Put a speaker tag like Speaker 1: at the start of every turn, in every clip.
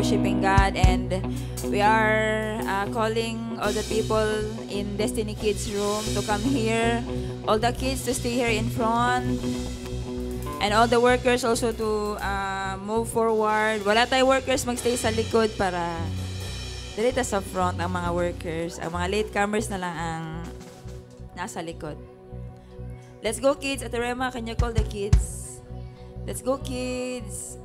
Speaker 1: worshiping God, and we are calling all the people in Destiny Kids room to come here, all the kids to stay here in front, and all the workers also to move forward. Wala tayo workers, magstay sa likod para dito sa front ang mga workers. Ang mga latecomers na lang ang nasa likod. Let's go, kids. Ate Rema, can you call the kids? Let's go, kids.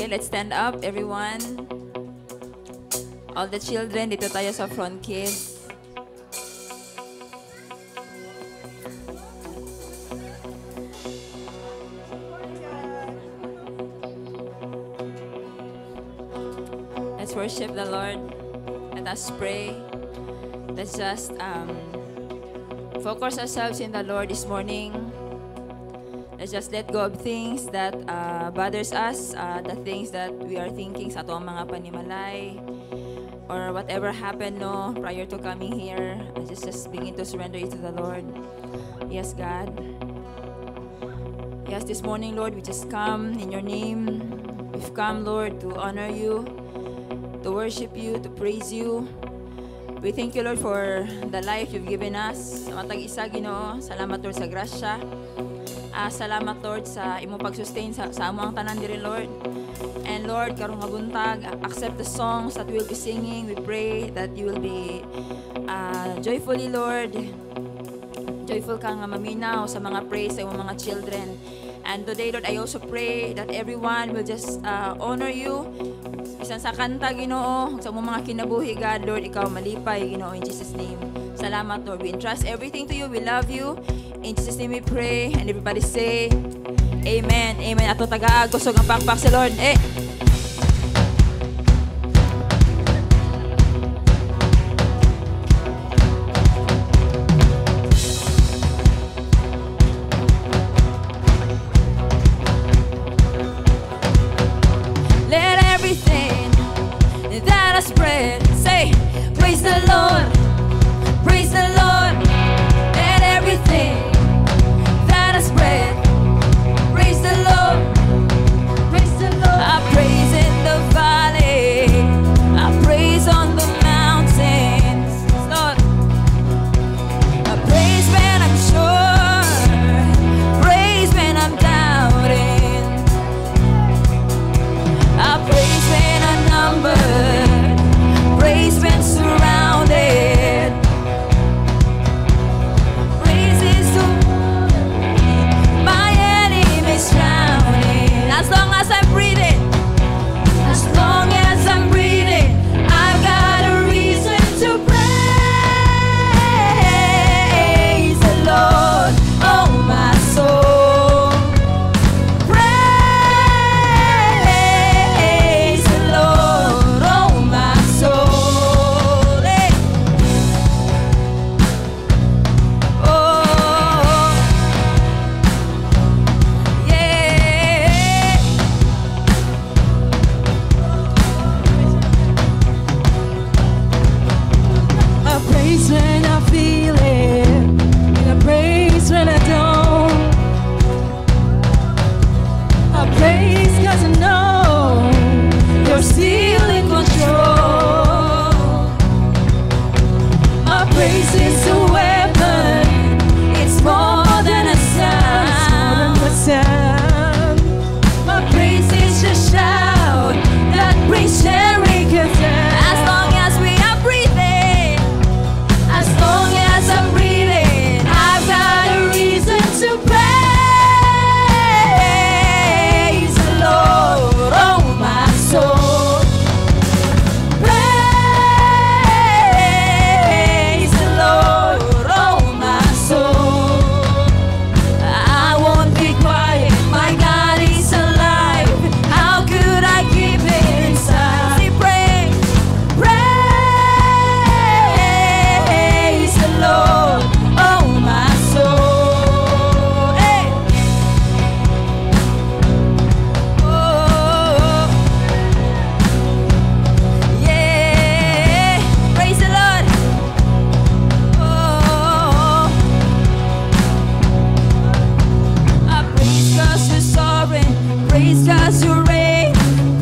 Speaker 1: Let's stand up, everyone. All the children, dito tayo sa front, kids. Let's worship the Lord. Let us pray. Let's just focus ourselves in the Lord this morning. Let's just let go of things that bothers us, the things that we are thinking sa atong mga panimalay, or whatever happened no prior to coming here. Just begin to surrender it to the Lord. Yes, God. Yes, this morning, Lord, we just come in your name. We've come, Lord, to honor you, to worship you, to praise you. We thank you, Lord, for the life you've given us. Sa matag isa, Ginoo, salamat, Lord, sa grasya. Salamat, Lord, sa imong pag-sustain sa among tanan diri, Lord. And Lord, karong nga buntag, accept the songs that we'll be singing. We pray that you will be joyfully, Lord. Joyful ka nga maminaw sa mga praise sa imong mga children. And today, Lord, I also pray that everyone will just honor you. Bisan sa kanta, Ginoo, sa mga kinabuhi, God, Lord, ikaw malipay, Ginoo, in Jesus' name. Salamat, Lord. We entrust everything to you. We love you. In Jesus' name we pray. And everybody say, Amen. Amen. Ato taga gusog ang pakpak si Lord. Let everything that I spread say, praise the Lord. Praise the Lord. Let everything that I spread, praise the Lord. Praise the Lord. I praise in the valley, I praise on the mountains, Lord. I praise when I'm sure, praise when I'm doubting. I praise when I'm numbered, praise when surrounded. As long as I'm breathing, as long as I'm breathing, I've got a reason to praise the Lord, oh my soul. Praise the Lord, oh my soul. Hey. Oh, yeah.
Speaker 2: I praise when I feel it, and I praise when I don't. I praise 'cause I know you're still in control. My praise is a weapon, it's more than a sound. My praise is a shout that brings Jericho down.
Speaker 1: As long as we are breathing,
Speaker 2: As long as I'm breathing, I've got a reason to praise the Lord, oh my soul. Praise the Lord, oh my soul. I won't be quiet, my God is alive. How could I keep it inside?
Speaker 1: we pray.
Speaker 2: Praise the Lord, oh my soul. Hey.
Speaker 1: Oh, yeah. Praise the Lord. Oh, I praise 'cause you're sovereign. Praise 'cause you reign.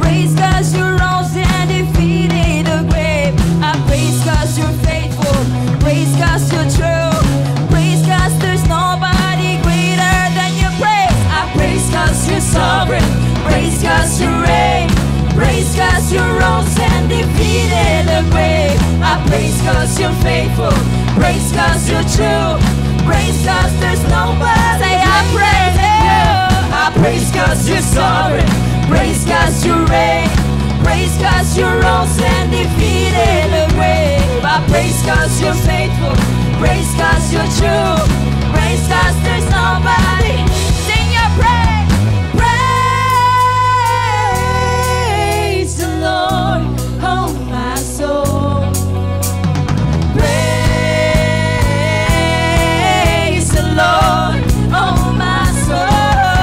Speaker 1: Praise 'cause you rose and defeated the grave. I praise 'cause you're faithful. Praise 'cause you're true. Praise 'cause there's nobody greater than your praise. I praise 'cause you're sovereign. Praise 'cause you reign. Praise 'cause you rose and defeated the grave. I praise 'cause you're faithful. Praise 'cause you're true. Praise 'cause there's nobody. Say I praise you. I praise 'cause you're sovereign. Praise 'cause you reign. Praise 'cause you rose and defeated the grave. I praise 'cause you're faithful. Praise 'cause you're true. Praise 'cause there's nobody. Sing your praise.
Speaker 2: Praise the Lord, oh my soul. Praise the Lord, oh my soul.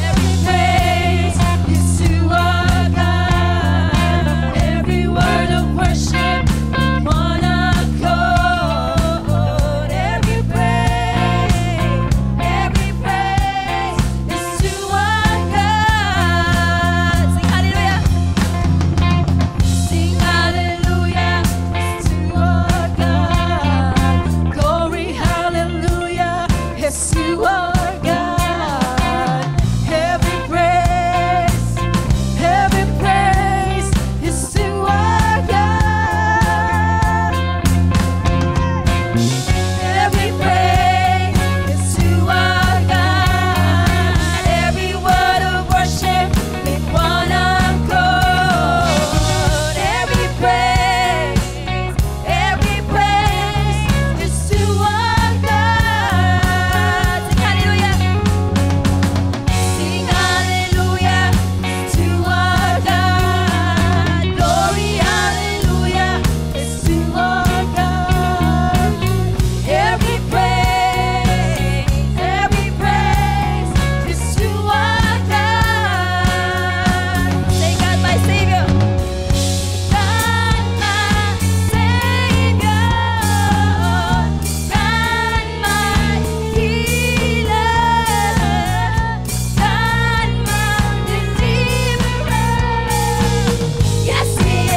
Speaker 2: Every praise is to our God. Every word of worship, one accord. Every praise is to our God. Sing hallelujah. Sing hallelujah to our God. Glory, hallelujah, is to our God. Every praise is to our God. Every praise is to our God. Every word of worship in one accord. Every praise is to our God. Sing hallelujah. Sing hallelujah to our God. Glory, hallelujah is to our God. Every praise is to our God. Say, God, my Savior. God, my Savior. God, my healer. God, my deliverer. Yes, He is.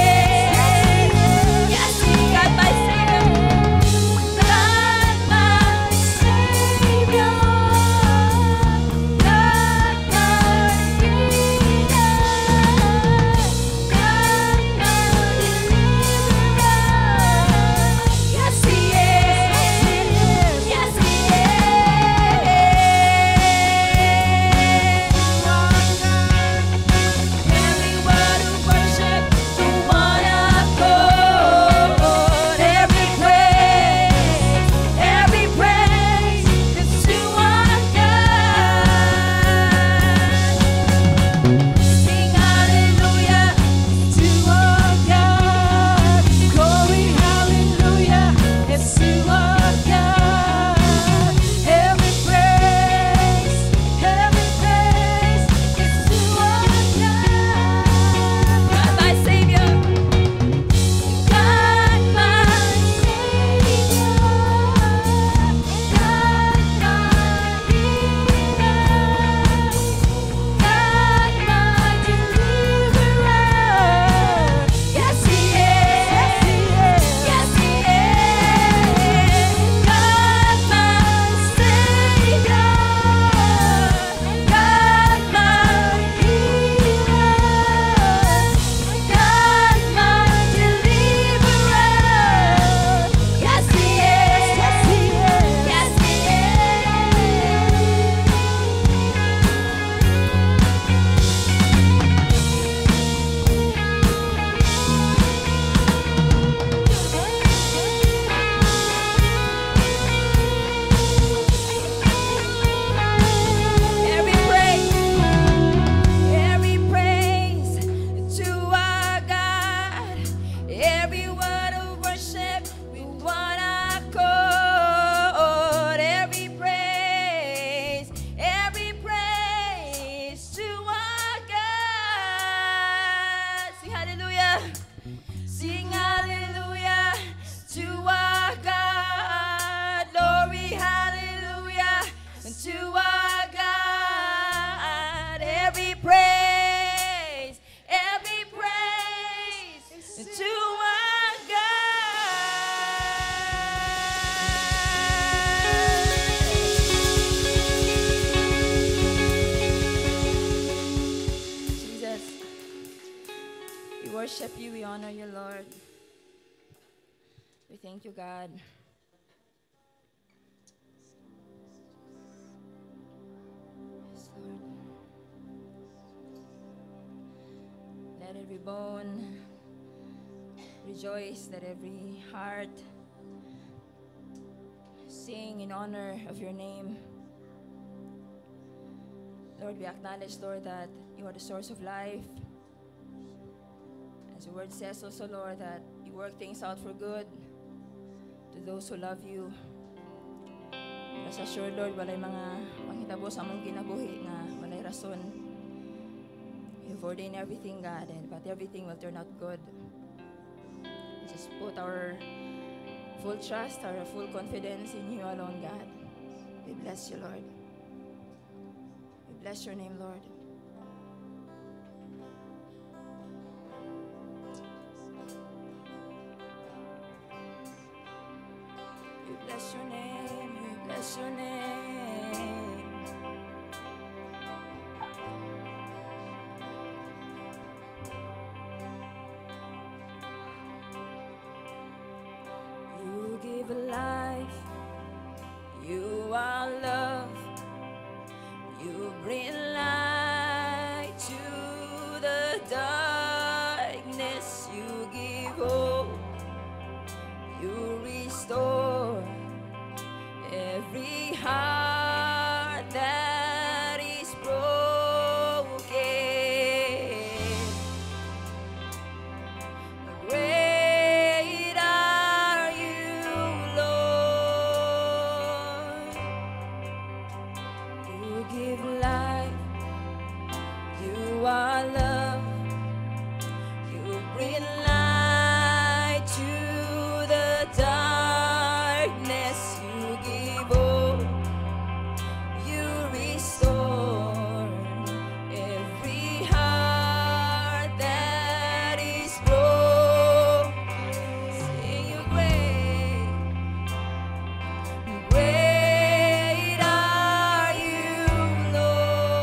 Speaker 2: Yes, He is. God, my Savior. God, my Savior. God, my healer. God, my deliverer. Yes, He is. Yes, He is. Every word of worship to one accord. Every praise is to our God. Sing hallelujah to our God. Glory, hallelujah is to our God. Every praise is to our God. God, my Savior. God, my Savior. God, my healer. God, my deliverer. Yes, He is. Yes, He is. God, my Savior. God, my healer. God, my deliverer. Yes, He is. Yes, He Every praise to our God. Every word of worship with one accord. Every praise to our God. Sing hallelujah. Sing hallelujah to our God. Glory, hallelujah to our God. Every praise to our God. Jesus, we worship you, we honor you, Lord. We thank you, God. Yes, Lord. Let every bone rejoice, let every heart sing in honor of your name. Lord, we acknowledge, Lord, that you are the source of life. As your word says also, Lord, that you work things out for good to those who love you.
Speaker 1: Rest assured, Lord, walay mga panghitabo sa among kinabuhi nga walay rason. You've ordained everything, God, but everything will turn out good. Just put our full trust, our full confidence in you alone, God. We bless you, Lord. We bless your name, Lord. We bless your name, we bless your name. You give life, you are love, you bring light to the darkness, you give hope, you restore every heart that is broken. Great are you, Lord. You give life, you are love, you bring light to the darkness, you give hope, you restore every heart that is broken. Sing you great, great are you, Lord.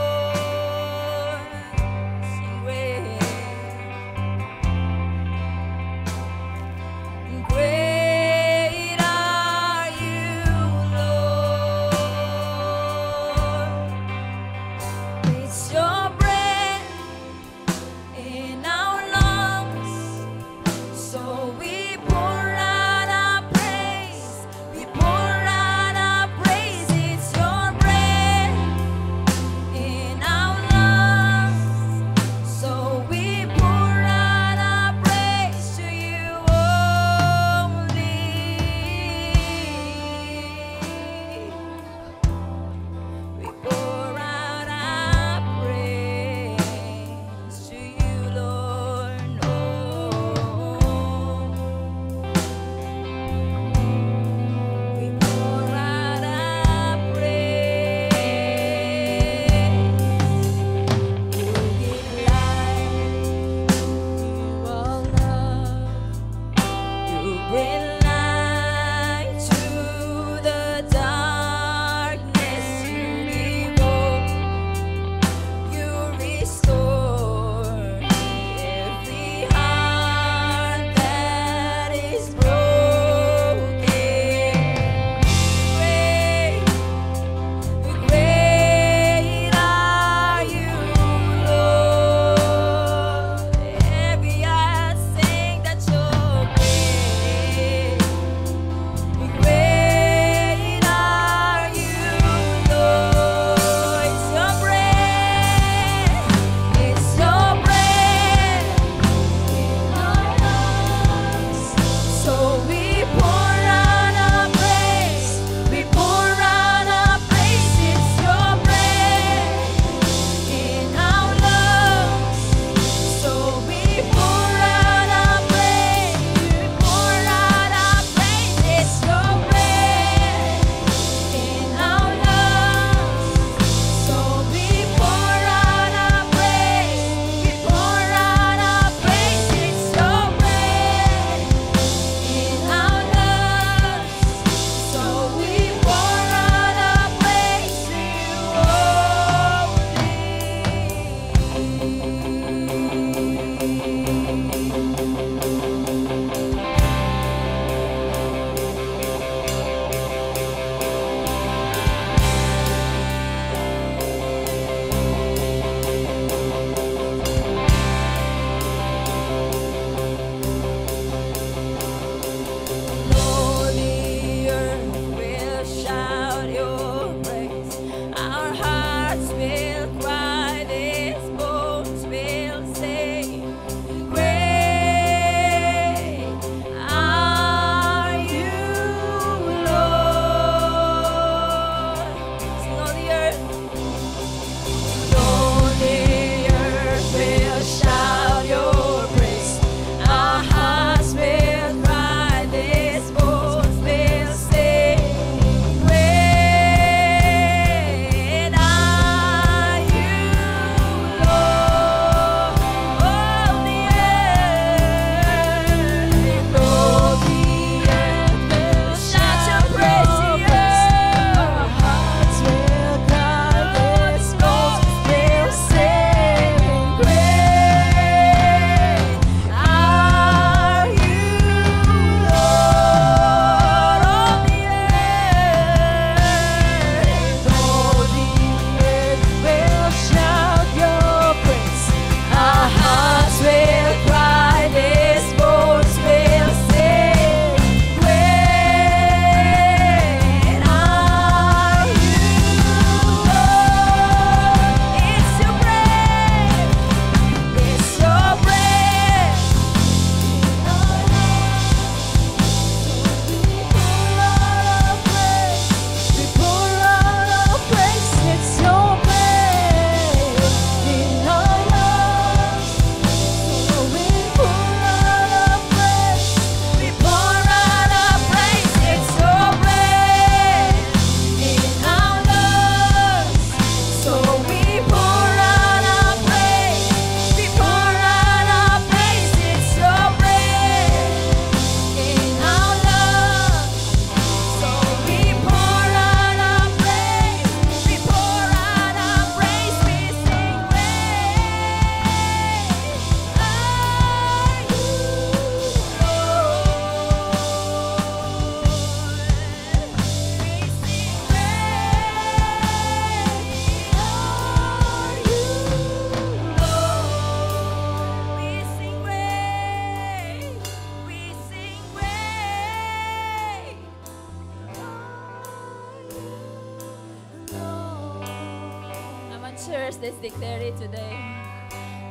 Speaker 1: church, let's declare it today.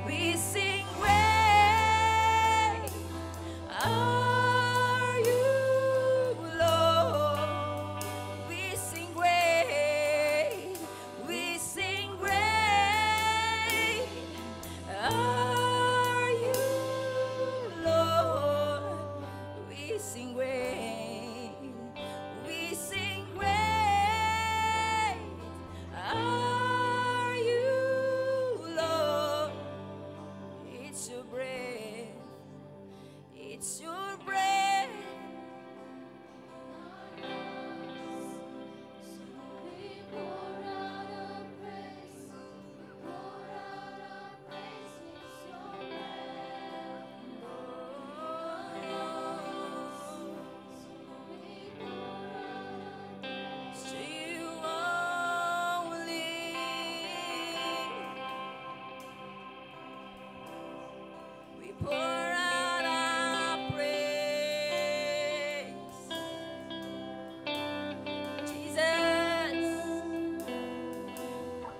Speaker 2: We sing great are you, Lord. We sing great. We sing great are you, Lord. We sing great. We sing great are you, Lord. It's your breath. It's your breath. To you only. We pour out our praise. Jesus.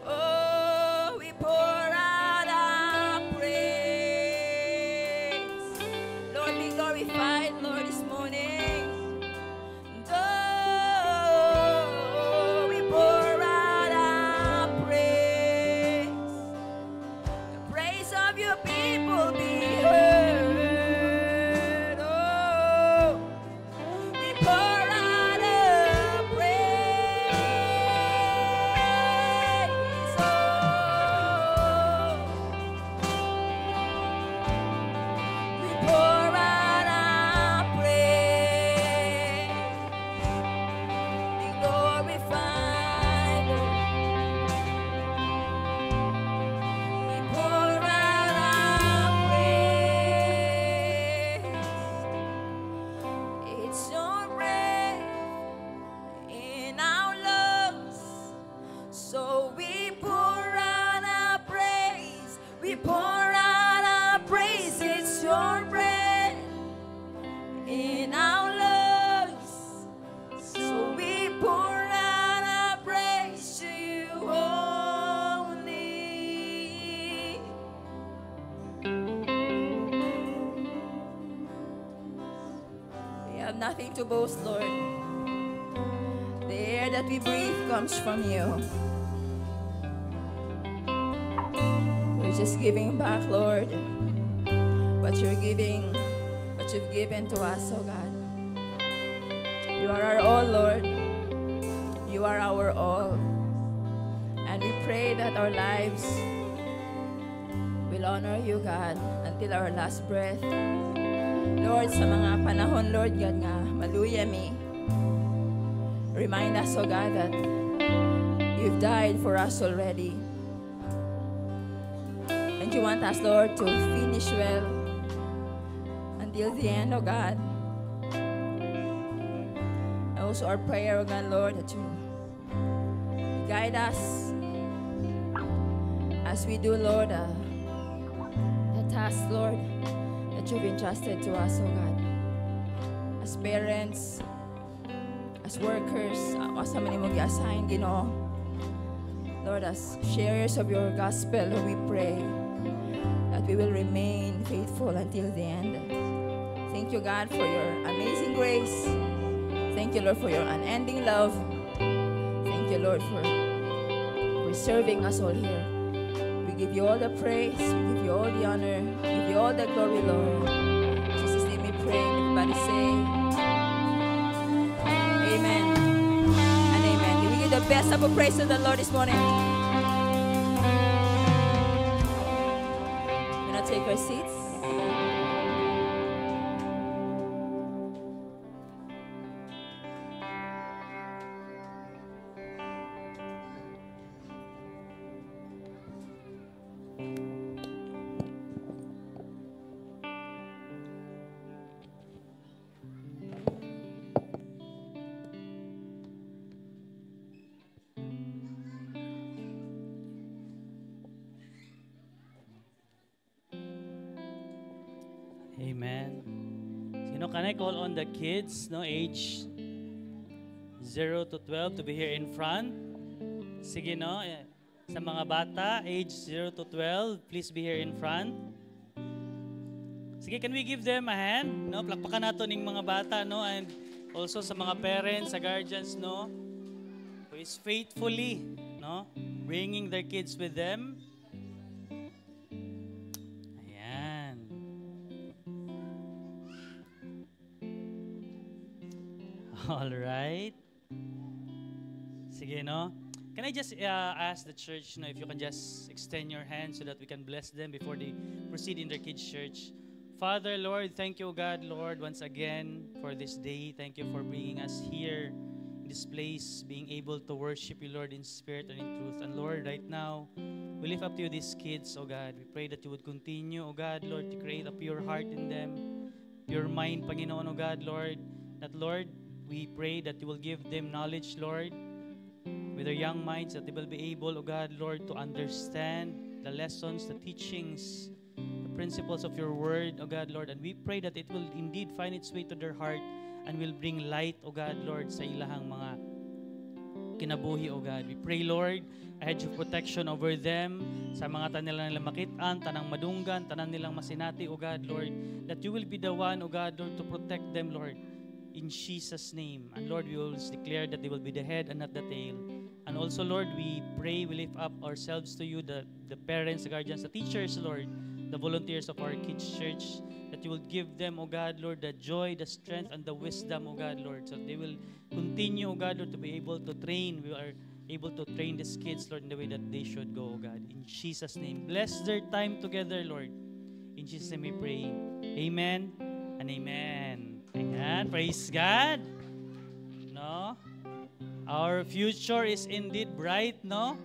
Speaker 2: Oh, we pour out our praise. Lord, be glorified, Lord, this morning. Oh, we pour out our praise. The praise of your people be heard. Oh, we pour out our praise. Oh, we pour out our praise. Be glorified, we pour out our praise. It's your breath in our lungs, so we pour out our praise. We pour out our praise. It's your breath in our lungs, so we pour out our praise to you only. We have nothing to boast, Lord. The air that we breathe comes from you. We're just giving back, Lord, what you're giving, what you've given to us, oh God. You are our all, Lord. You are our all. And we pray that our lives will honor you, God, until our last breath. Lord, sa mga panahon, Lord God, nga maluyami, remind us, oh God, that you've died for us already. And you want us, Lord, to finish well until the end, oh God. Also our prayer, oh God, Lord, that you guide us as we do, Lord, the task, Lord, that you've entrusted to us, oh God. As parents, as workers, as many mo gi-assign, Ginoo. Lord, as sharers of your gospel, we pray that we will remain faithful until the end. Thank you, God, for your amazing grace. Thank you, Lord, for your unending love. Thank you, Lord, for preserving us all here. We give you all the praise. We give you all the honor. We give you all the glory, Lord. In Jesus' name we pray. Everybody say, Amen and amen. We give the best of a praise to the Lord this morning. We're going to take our seats.
Speaker 3: Amen. Can I call on the kids, no, age 0 to 12 to be here in front? Sige, no? Sa mga bata, age 0 to 12, please be here in front. Sige, can we give them a hand? No, plakpakan nato ning mga bata, no, and also sa mga parents, sa guardians, no, who is faithfully, no, bringing their kids with them. Ayan. All right. Sige, no. Can I just ask the church, if you can just extend your hand so that we can bless them before they proceed in their kids' church. Father, Lord, thank you, God, Lord, once again for this day. Thank you for bringing us here in this place, being able to worship you, Lord, in spirit and in truth. And Lord, right now, we lift up to you these kids, oh God. We pray that you would continue, oh God, Lord, to create a pure heart in them, pure mind, Panginoon, oh God, Lord. That, Lord, we pray that you will give them knowledge, Lord, with their young minds, that they will be able, oh God, Lord, to understand the lessons, the teachings, the principles of your word, oh God, Lord. And we pray that it will indeed find its way to their heart and will bring light, oh God, Lord, sa ilahang mga kinabuhi, oh God. We pray, Lord, a hedge of protection over them, sa mga tanan nilang makitaan, tanang madunggan, tanan nilang masinati, oh God, Lord, that you will be the one, oh God, Lord, to protect them, Lord, in Jesus' name. And Lord, we will declare that they will be the head and not the tail. And also, Lord, we pray, we lift up ourselves to you, the parents, the guardians, the teachers, Lord, the volunteers of our kids' church, that you will give them, oh God, Lord, the joy, the strength, and the wisdom, oh God, Lord, so they will continue, oh God, Lord, to be able to train. We are able to train these kids, Lord, in the way that they should go, oh God. In Jesus' name, bless their time together, Lord. In Jesus' name we pray. Amen and amen. Ayan, praise God. No? Our future is indeed bright, no?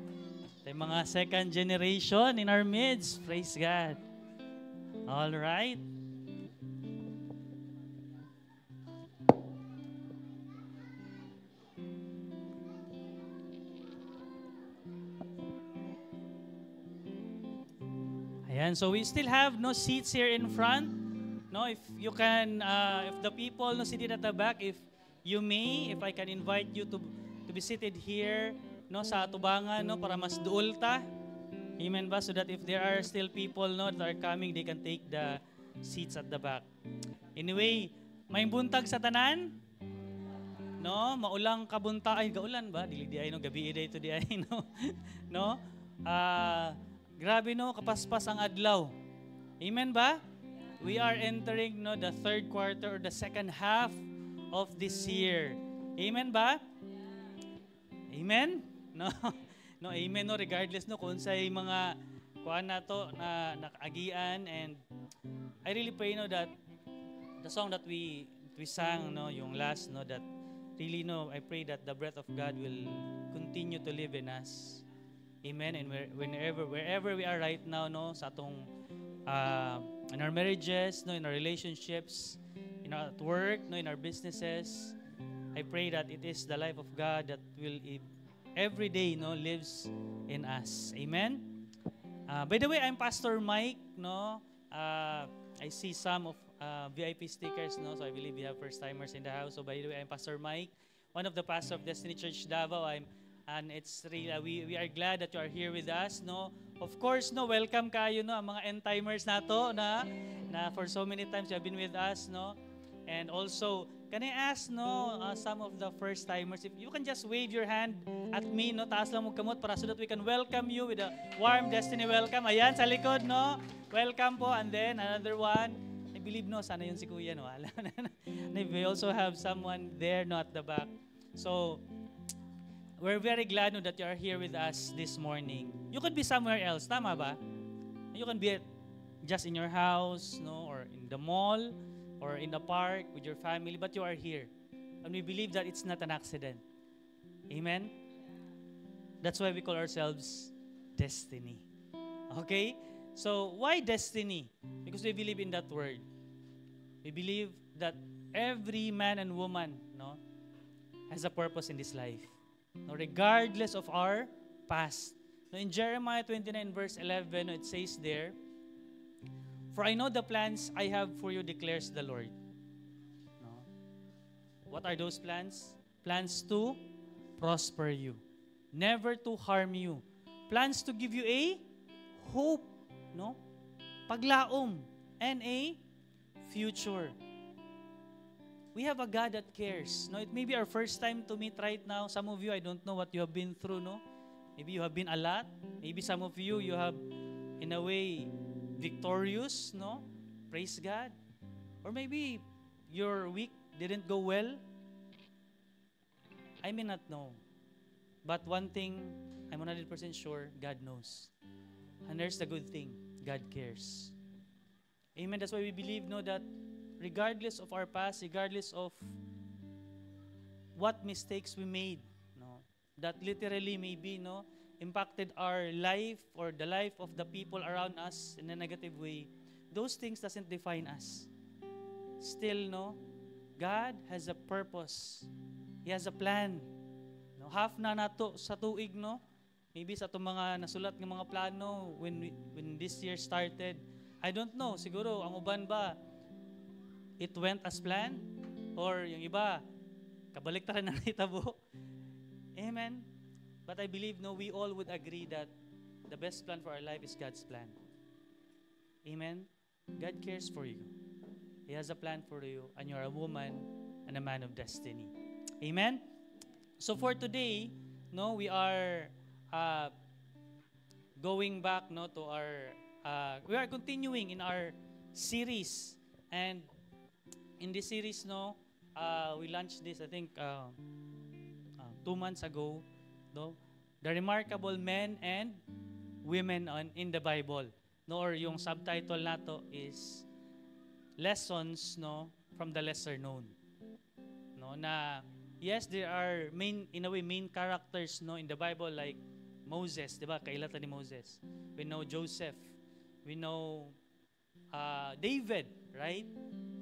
Speaker 3: Tayo mga second generation in our midst. Praise God. All right. Ayan, so we still have no seats here in front. No, if you can, if the people no seated at the back, if you may, if I can invite you to be seated here, no, sa atubangan, no, para mas duol ta. Amen ba? So that if there are still people, no, that are coming, they can take the seats at the back. Anyway, may buntag sa tanan? No, maulang kabunta ay gaulan ba? Dili di ay no gabi day to di ay no. No? Grabe no, kapaspas ang adlaw. Amen ba? We are entering no the third quarter or the second half of this year. Amen ba? Amen? No. No, amen no, regardless no kung say mga kuan na to na nakaagian, and I really pray no that the song that we sang no yung last no, that really no, I pray that the breath of God will continue to live in us. Amen. And wherever we are right now no, sa atong in our marriages, no, in our relationships, in our at work, no, in our businesses, I pray that it is the life of God that will every day no lives in us. Amen. By the way, I'm Pastor Mike. No, I see some of VIP stickers. No, so I believe we have first timers in the house. So by the way, I'm Pastor Mike, one of the pastors of Destiny Church Davao. And it's really we are glad that you are here with us. No, of course, no, welcome kayo no, ang mga end timers nato na for so many times you have been with us. No, and also can I ask no some of the first timers if you can just wave your hand at me no, taas lang mo kamot para so that we can welcome you with a warm Destiny welcome. Ayan sa likod no, welcome po. And then another one, I believe no, sana yun si Kuya no. We also have someone there no at the back. So we're very glad no, that you are here with us this morning. You could be somewhere else, tama ba? You can be just in your house, no, or in the mall, or in the park with your family, but you are here. And we believe that it's not an accident. Amen? That's why we call ourselves Destiny. Okay? So, why Destiny? Because we believe in that word. We believe that every man and woman, no, has a purpose in this life. No, regardless of our past. No, in Jeremiah 29 verse 11, no, it says there, "For I know the plans I have for you, declares the Lord." No? What are those plans? Plans to prosper you, never to harm you, plans to give you a hope, no? Paglaom, and a future. We have a God that cares. No, it may be our first time to meet right now. Some of you, I don't know what you have been through, no? Maybe you have been a lot. Maybe some of you, you have, in a way, victorious, no? Praise God. Or maybe your week didn't go well. I may not know. But one thing, I'm 100% sure, God knows. And there's the good thing, God cares. Amen. That's why we believe, no, that regardless of our past, regardless of what mistakes we made, no, that literally maybe, no, impacted our life or the life of the people around us in a negative way, those things doesn't define us. Still, no, God has a purpose. He has a plan. No, half na nato sa tuig, no, maybe sa itong mga nasulat ng mga plano when this year started, I don't know, siguro ang uban ba, it went as planned, or yung iba, kabaliktaran na itabo. Amen. But I believe, no, we all would agree that the best plan for our life is God's plan. Amen. God cares for you. He has a plan for you, and you're a woman and a man of destiny. Amen. So for today, no, we are going back, no, to our we are continuing in our series, and in this series, no, we launched this, I think, 2 months ago, no, the remarkable men and women in the Bible, no, or yung subtitle nato is lessons, no, from the lesser known, no, na yes, there are main characters, no, in the Bible, like Moses, di ba, kailatan ni Moses. We know Joseph, we know David, right?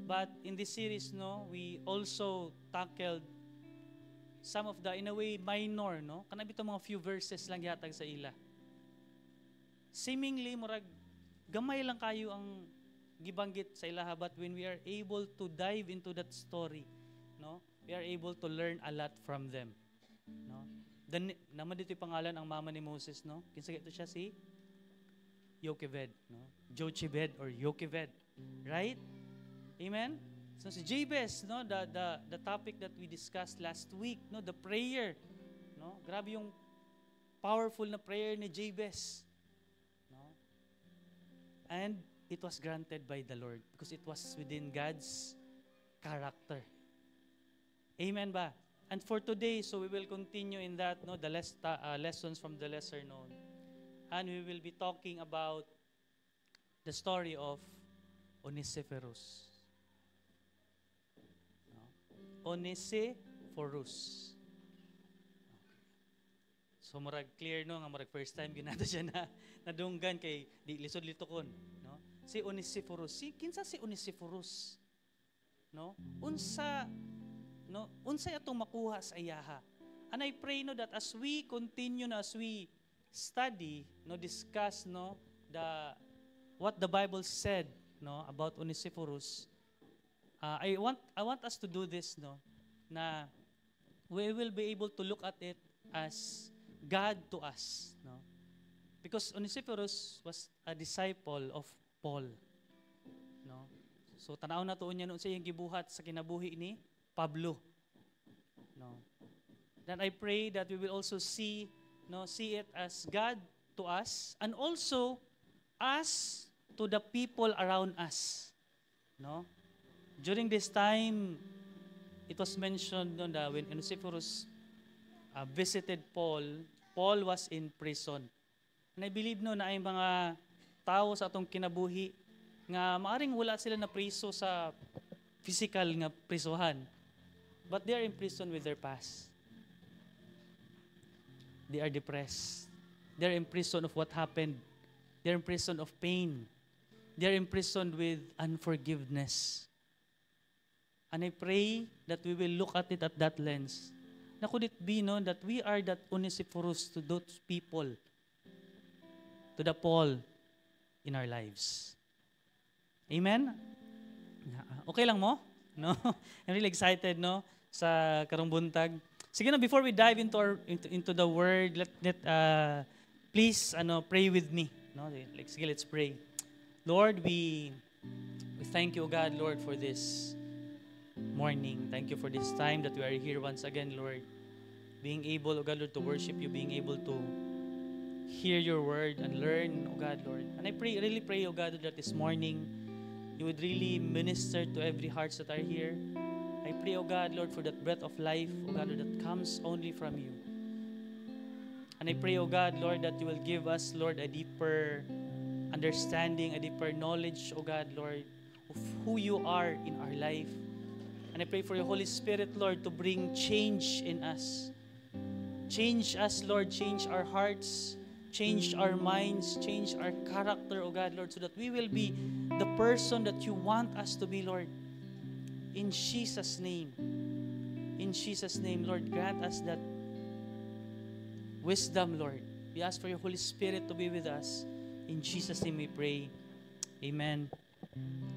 Speaker 3: But in this series, no, we also tackled some of the, in a way, minor, no? Kanang bito mga few verses lang yatag sa ila. Seemingly, murag, gamay lang kayo ang gibanggit sa ilaha, but when we are able to dive into that story, no, we are able to learn a lot from them. No? Naman dito yung pangalan ang mama ni Moses, no? Kinsa ito siya si Jochebed, no? Jochebed or Jochebed, right? Amen. So si Jabez, no, the topic that we discussed last week, no, the prayer, no, grabe yung powerful na prayer ni Jabez, no, and it was granted by the Lord because it was within God's character. Amen ba? And for today, so we will continue in that, no, the lessons from the lesser known, and we will be talking about the story of Onesiphorus. Onesiphorus. So murag clear, no, nga murag first time ginato siya na nadunggan kay di lisod litokon, no? Si Onesiphorus, kinsa si Onesiphorus? No? Unsa atong makuha sa iyaha. And I pray, no, that as we continue, as we study, no, discuss, no, what the Bible said, no, about Onesiphorus, I want us to do this, no, na we will be able to look at it as God to us, no, because Onesiphorus was a disciple of Paul, no. So tanaw na tuon niya noon sa iyang gibuhat sa kinabuhi ni Pablo, no. Then I pray that we will also see it as God to us, and also us to the people around us, no. During this time, it was mentioned, no, that when Onesiphorus visited Paul was in prison. And I believe, no, na ay mga tao sa atong kinabuhi nga maaring wala sila na priso sa physical nga prisuhan, but they are in prison with their past. They are depressed. They are in prison of what happened. They are in prison of pain. They are imprisoned with unforgiveness. And I pray that we will look at it at that lens. Na could it be, no, that we are that Onesiphorus to those people, to the Paul in our lives. Amen? Okay lang mo? No? I'm really excited, no, sa karong buntag. Sige na, before we dive into the word, let please pray with me. No? Like, sige, let's pray. Lord, we thank you, God, Lord, for this morning. Thank you for this time that we are here once again, Lord. Being able, oh God, Lord, to worship you, being able to hear your word and learn, oh God, Lord. And I pray, really pray, oh God, that this morning you would really minister to every hearts that are here. I pray, oh God, Lord, for that breath of life, oh God, Lord, that comes only from you. And I pray, oh God, Lord, that you will give us, Lord, a deeper understanding, a deeper knowledge, oh God, Lord, of who you are in our life. And I pray for your Holy Spirit, Lord, to bring change in us. Change us, Lord, change our hearts, change our minds, change our character, oh God, Lord, so that we will be the person that you want us to be, Lord. In Jesus' name. In Jesus' name, Lord, grant us that wisdom, Lord. We ask for your Holy Spirit to be with us. In Jesus' name we pray. Amen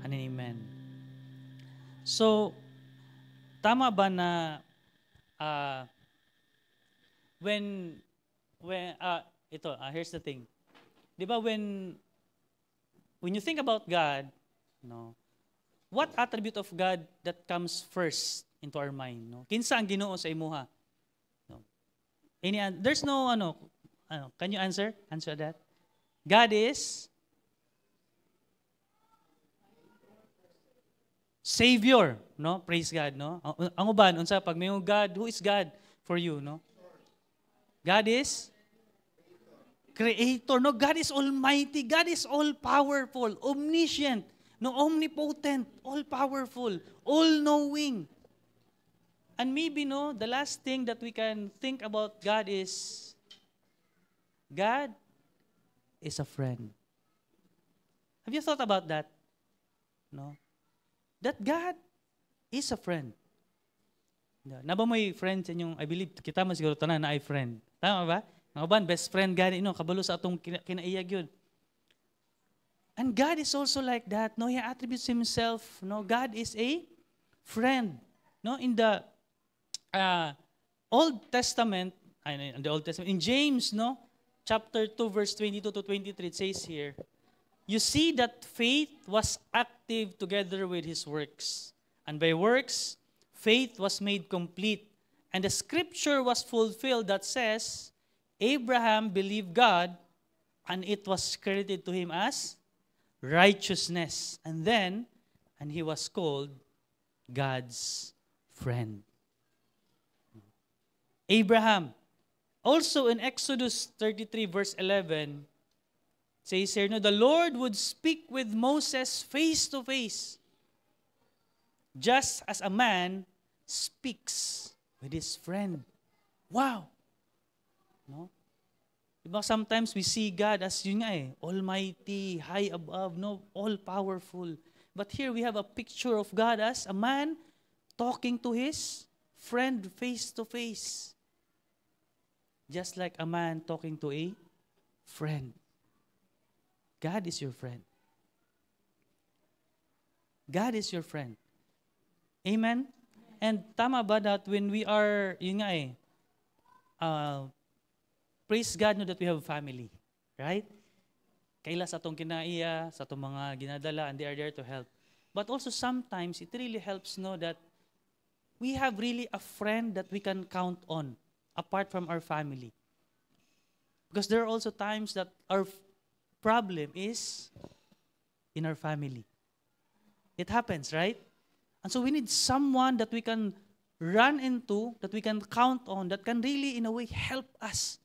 Speaker 3: and amen. So, tama ba na here's the thing. Di ba when you think about God, no, what attribute of God that comes first into our mind? No? Kinsa ang Ginoo sa imuha? No. There's no can you answer? Answer that. God is Savior, no? Praise God, no? Ang uban unsa pag may God, who is God for you, no? God is Creator, no? God is Almighty, God is all-powerful, omniscient, no, omnipotent, all-powerful, all-knowing. And maybe, no, the last thing that we can think about God is a friend. Have you thought about that? No? That God is a friend. Na ba may friend sa inyong, I believe, kita man siguro tanan na ay friend. Tama ba? Mga ban, best friend gani, no, kabalo sa atong kinaiyag yun. And God is also like that. No, He attributes Himself. No, God is a friend. No, in the Old Testament, in James, no, chapter 2, verse 22 to 23, it says here, you see that faith was active together with his works. And by works, faith was made complete. And the scripture was fulfilled that says, Abraham believed God, and it was credited to him as righteousness. And he was called God's friend. Abraham. Also in Exodus 33 verse 11, says here, no, the Lord would speak with Moses face to face, just as a man speaks with his friend. Wow! No? Diba sometimes we see God as yun nga almighty, high above, no, all-powerful. But here we have a picture of God as a man talking to his friend face to face. Just like a man talking to a friend. God is your friend. God is your friend. Amen? And tama ba that when we are, yun nga praise God no that we have a family. Right? Kaila sa atong kinaiya, sa atong mga ginadala, and they are there to help. But also sometimes, it really helps know that we have really a friend that we can count on, apart from our family. Because there are also times that our problem is in our family. It happens, right? And so we need someone that we can run into, that we can count on, that can really, in a way, help us.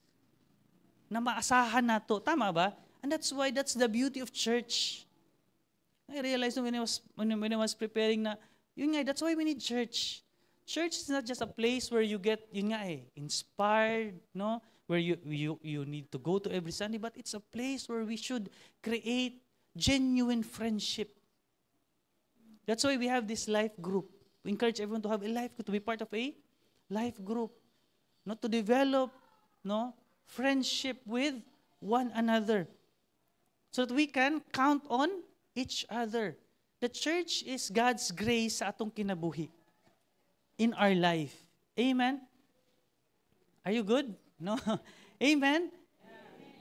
Speaker 3: Na maasahan nato. Tama ba? And that's why that's the beauty of church. I realized when I was preparing na, yun nga, that's why we need church. Church is not just a place where you get, yun nga inspired, no? Where you need to go to every Sunday, but it's a place where we should create genuine friendship. That's why we have this life group. We encourage everyone to have a life group, to be part of a life group. Not to develop, no, friendship with one another. So that we can count on each other. The church is God's grace sa atong kinabuhi in our life. Amen? Are you good? No? Amen?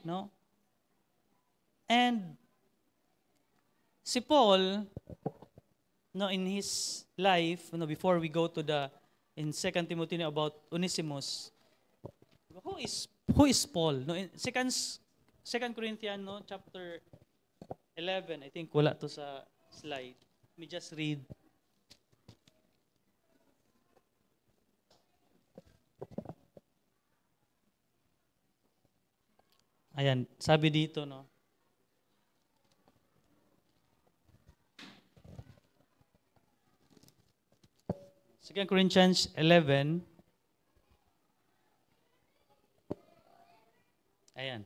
Speaker 3: no? And si Paul, no, in his life, no, before we go to the in 2 Timothy about Onesimus, who is Paul? No, in Second Corinthians, no, chapter 11, I think wala to sa slide. Let me just read. Ayan, sabi dito, no. Second Corinthians 11. Ayan.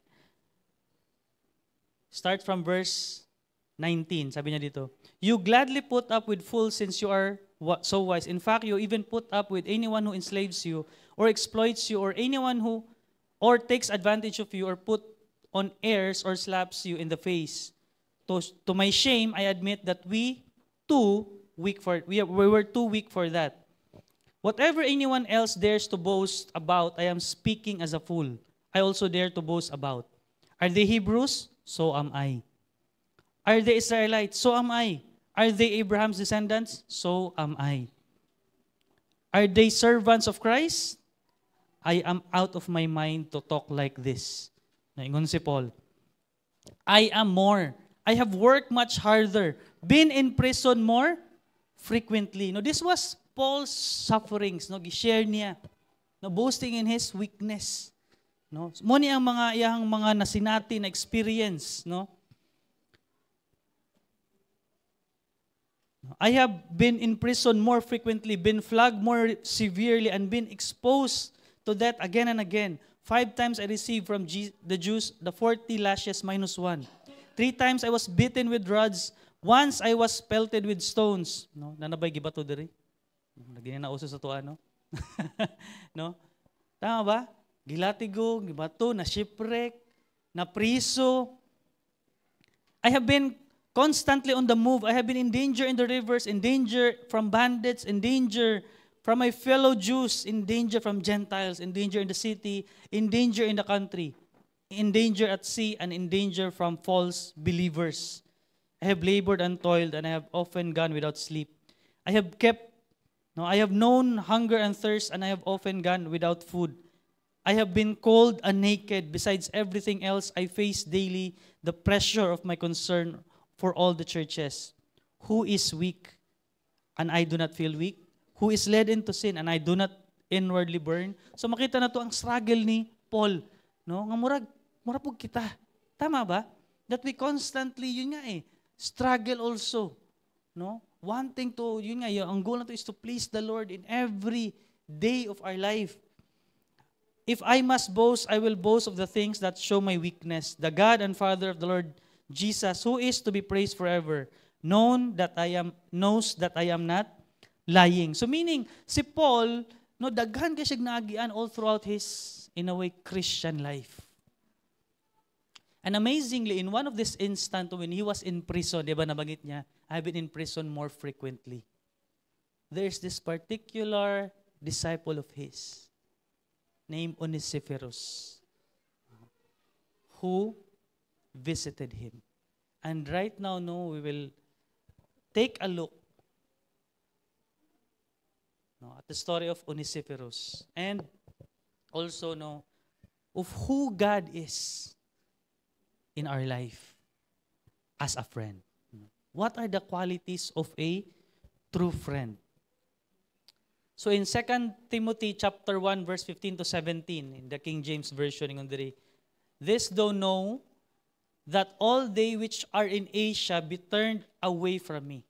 Speaker 3: Start from verse 19. Sabi niya dito, you gladly put up with fools since you are so wise. In fact, you even put up with anyone who enslaves you or exploits you or anyone who or takes advantage of you or put on airs or slaps you in the face. To my shame, I admit that we were too weak for that. Whatever anyone else dares to boast about, I am speaking as a fool. I also dare to boast about. Are they Hebrews? So am I. Are they Israelites? So am I. Are they Abraham's descendants? So am I. Are they servants of Christ? I am out of my mind to talk like this. Naingon si Paul. I am more. I have worked much harder. Been in prison more frequently. No, this was Paul's sufferings. No, gi-share niya. No, boasting in his weakness. No, mo ni ang iyang mga nasinati na experience, no? I have been in prison more frequently, been flogged more severely, and been exposed to that again and again. 5 times I received from the Jews the 40 lashes minus 1. 3 times I was beaten with rods. Once I was pelted with stones. No, nanabay gibato diri. Nagina na uso sa tuwa, no? No? Tama ba? Gilatigo, gibato, na shipwreck, na priso. I have been constantly on the move. I have been in danger in the rivers, in danger from bandits, in danger from my fellow Jews, in danger from Gentiles, in danger in the city, in danger in the country, in danger at sea, and in danger from false believers. I have labored and toiled, and I have often gone without sleep. I have known hunger and thirst, and I have often gone without food. I have been cold and naked. Besides everything else, I face daily the pressure of my concern for all the churches. Who is weak, and I do not feel weak? Who is led into sin, and I do not inwardly burn? So makita na to ang struggle ni Paul. No? Nga murag po kita. Tama ba? That we constantly, yun nga struggle also. No? Wanting to, yun nga, ang goal na to is to please the Lord in every day of our life. If I must boast, I will boast of the things that show my weakness. The God and Father of the Lord Jesus, who is to be praised forever, knows that I am not lying. So meaning, si Paul, no, daghan ka siya naagian all throughout his, in a way, Christian life. And amazingly, in one of this instant when he was in prison, di ba nabanggit niya, I've been in prison more frequently. There's this particular disciple of his, named Onesiphorus, who visited him. And right now, we will take a look at the story of Onesiphorus and also of who God is in our life as a friend. What are the qualities of a true friend? So in 2 Timothy chapter 1 verse 15 to 17 in the King James Version, this thou know that all they which are in Asia be turned away from me.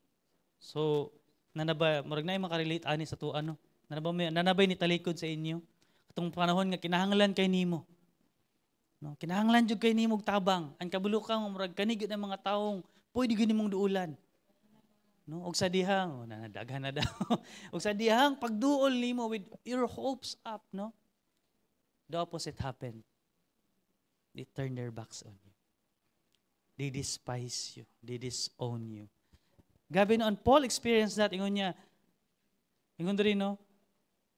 Speaker 3: So nanabay murag na makarelate ani sa to nanabay ni talikod sa inyo katong panahon nga kinahanglan kay nimo. No, kinahanglan jud kay nimo tabang ang kabulokang murag kanigid ang mga taong pwede gyud nimong duulan. No, og sa dihang, nanadaghan na daw. Og sa dihang pagduol nimo with your hopes up, no? The opposite happened. They turn their backs on you. They despise you. They disown you. Gabi noon, Paul experienced that. Ingon rin, no?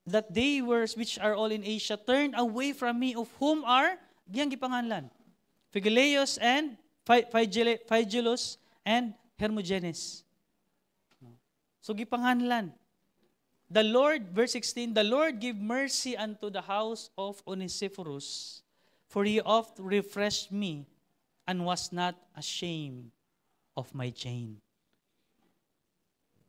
Speaker 3: That they were, which are all in Asia, turned away from me, of whom are, diyang gipanganlan. Phygelaus and Phygellus and Hermogenes. So gipanganlan. The Lord, verse 16, the Lord give mercy unto the house of Onesiphorus, for he oft refreshed me, and was not ashamed of my chain.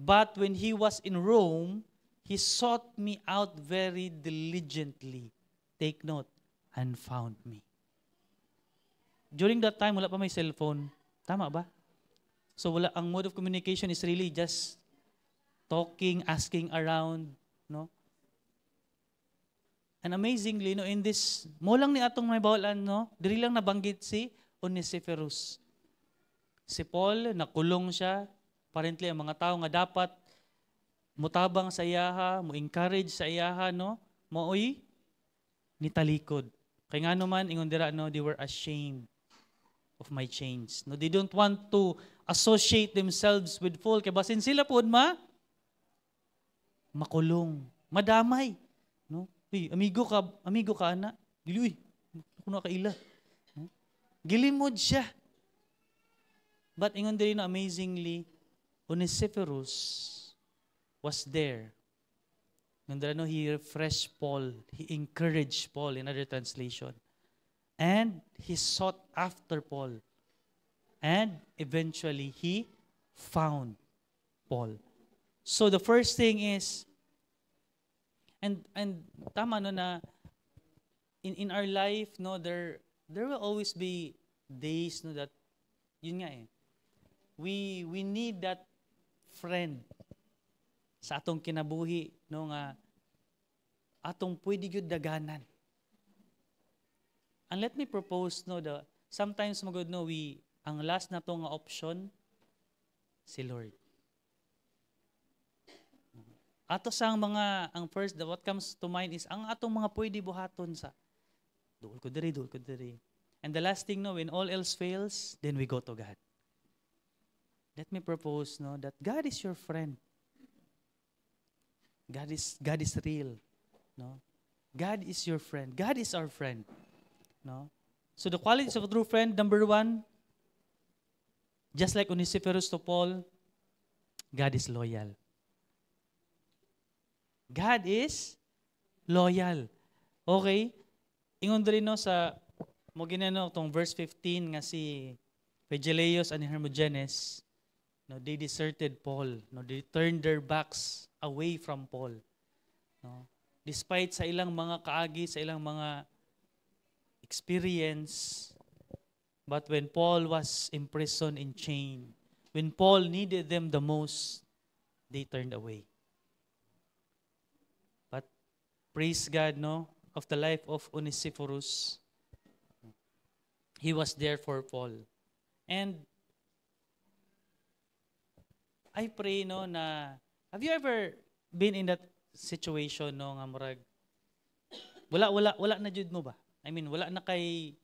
Speaker 3: But when he was in Rome, he sought me out very diligently. Take note, and found me. During that time, wala pa may cellphone. Tama ba? So wala, ang mode of communication is really just talking, asking around, no? And amazingly, no, in this, mo lang ni atong may bawalan, no, diri lang nabanggit si Onesiphorus. Si Paul, nakulong siya. Apparently, ang mga tao nga dapat mutabang sa iyaha, mo-encourage sa iyaha, no, maoy, nitalikod. Kaya nga naman, ingon dira, no, they were ashamed of my chains. No, they don't want to associate themselves with Paul. Kaya basin sila po, makulong, madamay, no? Uy, amigo ka ana. Dili, uy, ako na kaila. Gilimod siya. But ingon diri na amazingly, Onesiphorus was there. Nandito, he refreshed Paul, he encouraged Paul in other translation. And he sought after Paul. And eventually he found Paul. So the first thing is, and tama no na in our life, no, there will always be days, no, that yun nga we need that friend sa atong kinabuhi, no, nga atong pwede gyud daganan. And let me propose, no, sometimes magud, no, ang last na to nga option si Lord. Ato sang ang first, what comes to mind is, ang atong mga pwede buhaton sa, duol ko diri. And the last thing, no, when all else fails, then we go to God. Let me propose, no, that God is your friend. God is real, no? God is your friend. God is our friend, no? So the qualities of a true friend, number one, just like Onesiphorus to Paul, God is loyal. God is loyal. Okay? Ingon rin, no, sa mo ginano tong verse 15 nga si Phygellus and Hermogenes, no, they deserted Paul. No, they turned their backs away from Paul. No? Despite sa ilang mga kaagi, sa ilang mga experience, but when Paul was imprisoned in chain, when Paul needed them the most, they turned away. Praise God, no, of the life of Onesiphorus. He was there for Paul. And I pray, no, na, have you ever been in that situation, no, nga murag, wala na jud mo ba? I mean, wala na kay,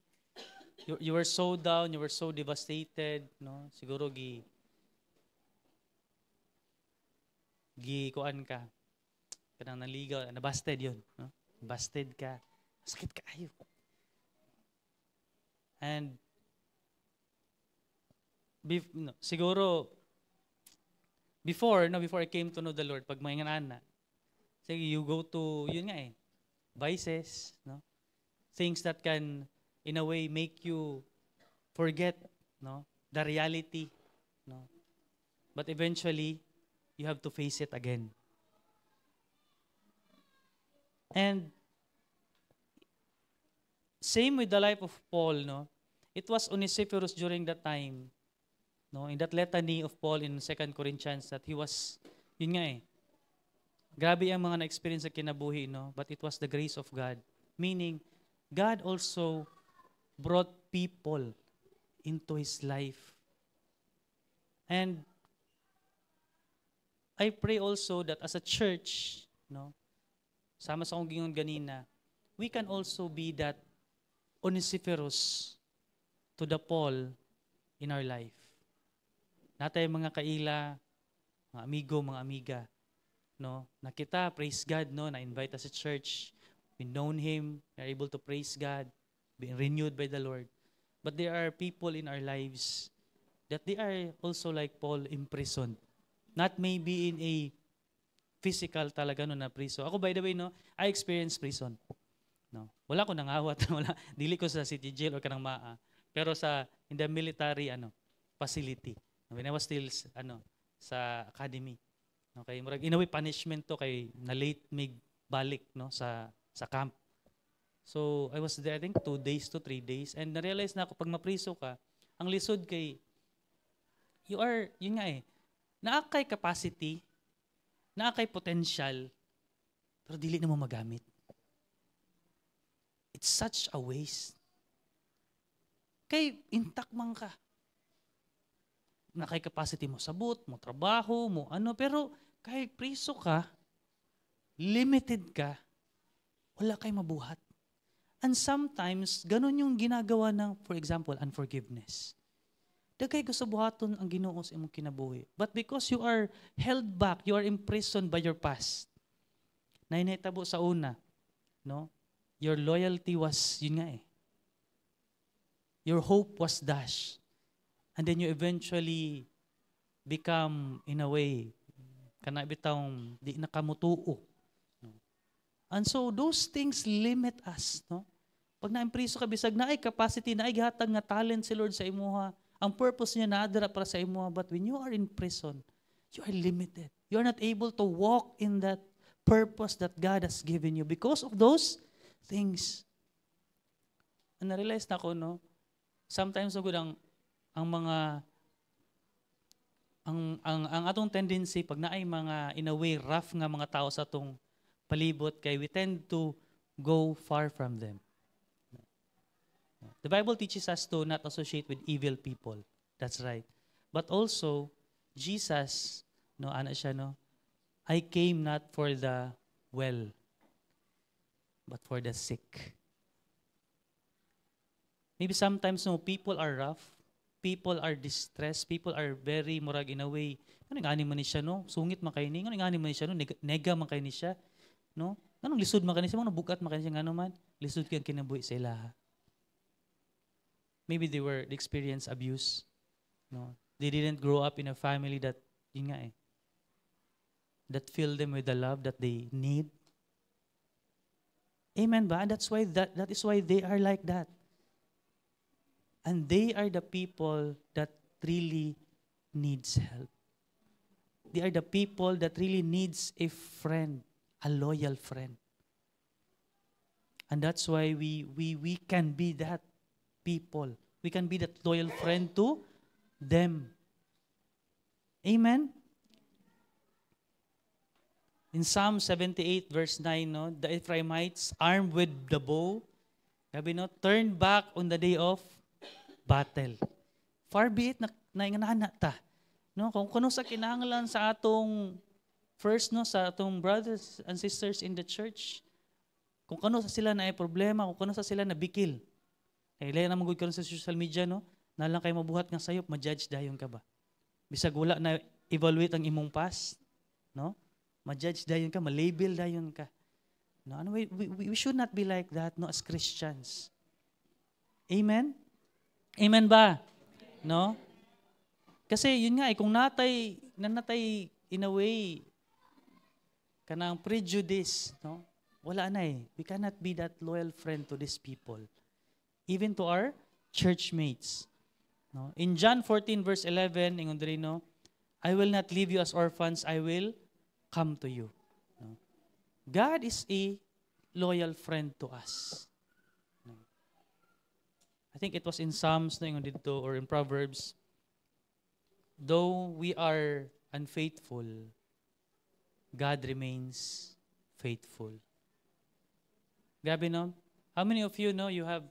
Speaker 3: you were so down, you were so devastated, no, siguro kuan ka. Kanang naligaw, nabasted yun. No? Busted ka. Sakit ka ayo. And siguro before I came to know the Lord, pag mainganan na, sige, you go to, yun nga vices, no? Things that can, in a way, make you forget, no, the reality, no? But eventually, you have to face it again. And same with the life of Paul, no? It was Onesiphorus during that time, no? In that litany of Paul in 2 Corinthians, that he was, yun nga grabe ang mga na-experience sa kinabuhi, no? But it was the grace of God. Meaning, God also brought people into his life. And I pray also that as a church, no, sama sa akong gingon ganina, we can also be that Onesiphorus to the Paul in our life. Natay mga kaila, mga amigo, mga amiga, no, na kita, praise God, no, na-invite us sa church, we known Him, we are able to praise God, being renewed by the Lord. But there are people in our lives that they are also like Paul, imprisoned. Not maybe in a physical talaga no na prison. Ako by the way no, I experienced prison. No. Wala ko nang awat, wala. Dili ko sa city jail or kanang maa. Pero in the military facility. When I was still sa academy. Okay, murag in a way punishment to kay na late mig balik no sa camp. So I was there I think 2 days to 3 days and na-realize na ako pag mapriso ka, ang lisod kay yun nga naakay capacity, naakay potential, pero dili na mo magamit. It's such a waste. Kay intact man ka. Nakay capacity mo sabot, mo trabaho, mo pero kay priso ka, limited ka, wala kay mabuhat. And sometimes, ganun yung ginagawa ng, for example, unforgiveness. Dagay gusto buhaton ang Ginoo sa imong kinabuhi. But because you are held back, you are imprisoned by your past. Nainitabo sa una, no? Your loyalty was, yun nga your hope was dashed. And then you eventually become, in a way, kanabitang di nakamutuo. No? And so, those things limit us, no? Pag na-impriso ka, bisag na ay capacity, na ay gihatag nga talent si Lord sa imuha, ang purpose niya nadara para sa imuha, but when you are in prison, you are limited. You are not able to walk in that purpose that God has given you because of those things. And na-realize na ko, no? Sometimes ang atong tendency pag naay mga in a way rough nga mga tao sa atong palibot kay we tend to go far from them. The Bible teaches us to not associate with evil people. That's right. But also Jesus, no, siya, no? I came not for the well, but for the sick. Maybe sometimes no, people are rough, people are distressed, people are very murag in a way. Ano nga man ni siya no? Sungit man kay ni. Ano nga man ni siya no? Nega man kay ni siya, no? Anong lisod man kay ni siya, mga bugat man kay ni siya ngano man? Lisod kay kinabuhi sa ilaha. Maybe they experienced abuse, no? They didn't grow up in a family that yun nga that filled them with the love that they need. Amen ba? And that's why that is why they are like that. And they are the people that really needs help. They are the people that really needs a friend, a loyal friend. And that's why we can be that people. We can be that loyal friend to them. Amen? In Psalm 78 verse 9, no, the Ephraimites armed with the bow, sabi no, turned back on the day of battle. Far be it na inganana ta. No, kung kuno sa kinahanglan sa atong first no sa atong brothers and sisters in the church. Kung kuno sa sila na ay problema, kung kuno sa sila na bikil. Kay lain na magud karon sa social media no, nalang kay mabuhat nga sayop, ma-judge dayon ka ba. Bisag wala na evaluate ang imong past, no? Ma-judge dayon ka, ma-label dayon ka. No, ano we should not be like that no as Christians. Amen? Amen ba? No? Kasi yun nga kung natay in a way kanang prejudice, no? Wala na We cannot be that loyal friend to these people. Even to our church mates. No? In John 14 verse 11, ingon diri no, I will not leave you as orphans, I will come to you. No? God is a loyal friend to us. No? I think it was in Psalms no, dito, or in Proverbs, though we are unfaithful, God remains faithful. Grabe no? How many of you know you have,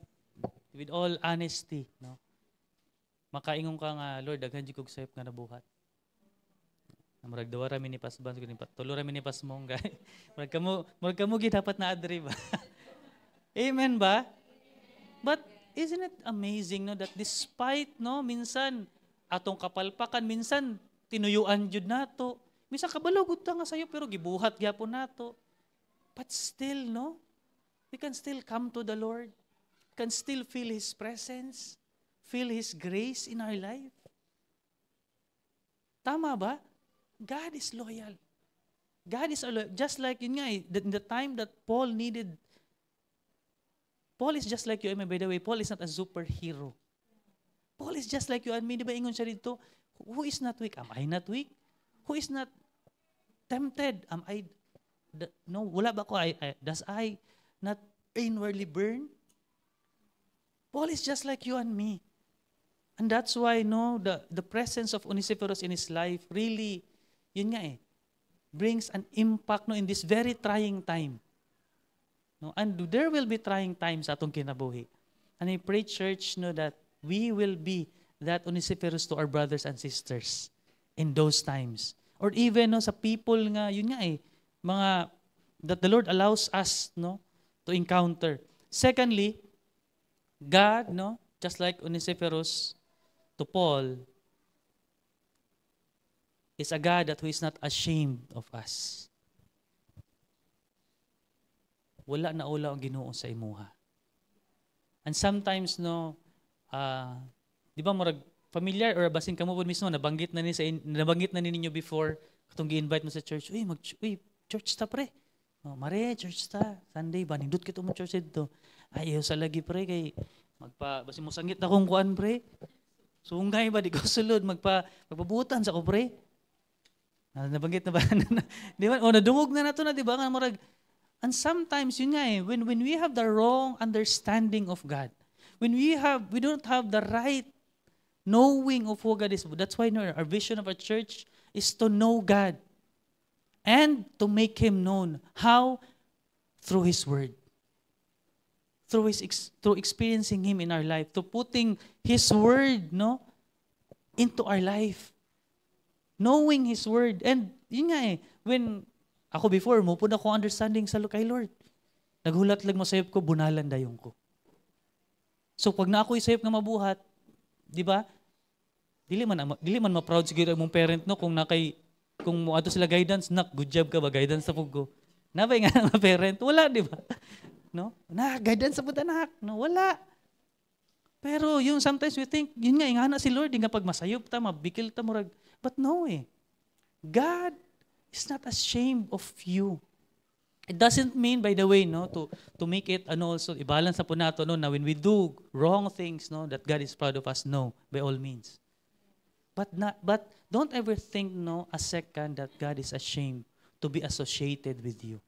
Speaker 3: with all honesty, no? Makaingon ka nga, Lord, daghan jud kog sayop nga nabuhat. Murag dawa ra ni pasban ko ni patulo ra ni pasmong guys. Murag kamo gid dapat na adri ba? Amen ba? But isn't it amazing no that despite no minsan atong kapalpakan, minsan tinuyuan jud nato, minsan kabalo gud ta nga sayo pero gibuhat gyapon nato. But still no, we can still come to the Lord. Can still feel His presence. feel His grace in our life? Tama ba? God is loyal. God is loyal. Just like, yun nga in the time that Paul is just like you and me. By the way, Paul is not a superhero. Paul is just like you and me. Di ba ingon siya dito? Who is not weak? Am I not weak? Who is not tempted? Am I, no, wala ba ko? Does I not inwardly burn? Paul is just like you and me. And that's why, no, the presence of Onesiphorus in his life really, yun nga brings an impact, no, in this very trying time. No, and there will be trying times atong kinabuhi. And I pray, church, no, that we will be that Onesiphorus to our brothers and sisters in those times. Or even, no, sa people nga, yun nga mga, that the Lord allows us, no, to encounter. Secondly, God, no, just like Onesiphorus to Paul, is a God that who is not ashamed of us. Wala na ula ang Ginoo sa imuha. And sometimes, no, di ba murag familiar or basin kamo po mismo nabanggit na ninyo before katong gi-invite mo sa church. Uy, church ta pre. Mare, church ta. Sunday ba nindot kito mo church dito. Ayaw sa lagi pre kay basin mo sangit na kong kuan pre. Sungay ba di ko sulod magpabutan sa ko pre. Nabanggit na ba? Di ba? O nadungog na nato na di ba nga murag. And sometimes yun nga when we have the wrong understanding of God, when we don't have the right knowing of who God is. That's why our vision of our church is to know God and to make Him known. How? Through His Word. Through experiencing Him in our life, to putting His Word, no, into our life. Knowing His Word. And yun nga when ako before, mupod ako understanding sa kay Lord. Naghulat lang masayop ko, bunalan dayong ko. So pag na ako isayop nga mabuhat, di ba? Dili man ma-proud siguro mong parent no kung mo ato sila guidance, good job ka ba guidance sa pugo. Nabay nga nga parent, wala di ba? No? Guidance sa pud anak, no, wala. Pero yung sometimes we think, yun nga ingana si Lord, nga pag masayop ta, mabikil ta murag. But no God is not ashamed of you. It doesn't mean, by the way, no, to make it also i-balance na po nato no, na when we do wrong things, no, that God is proud of us. No, by all means. But don't ever think, no, a second that God is ashamed to be associated with you.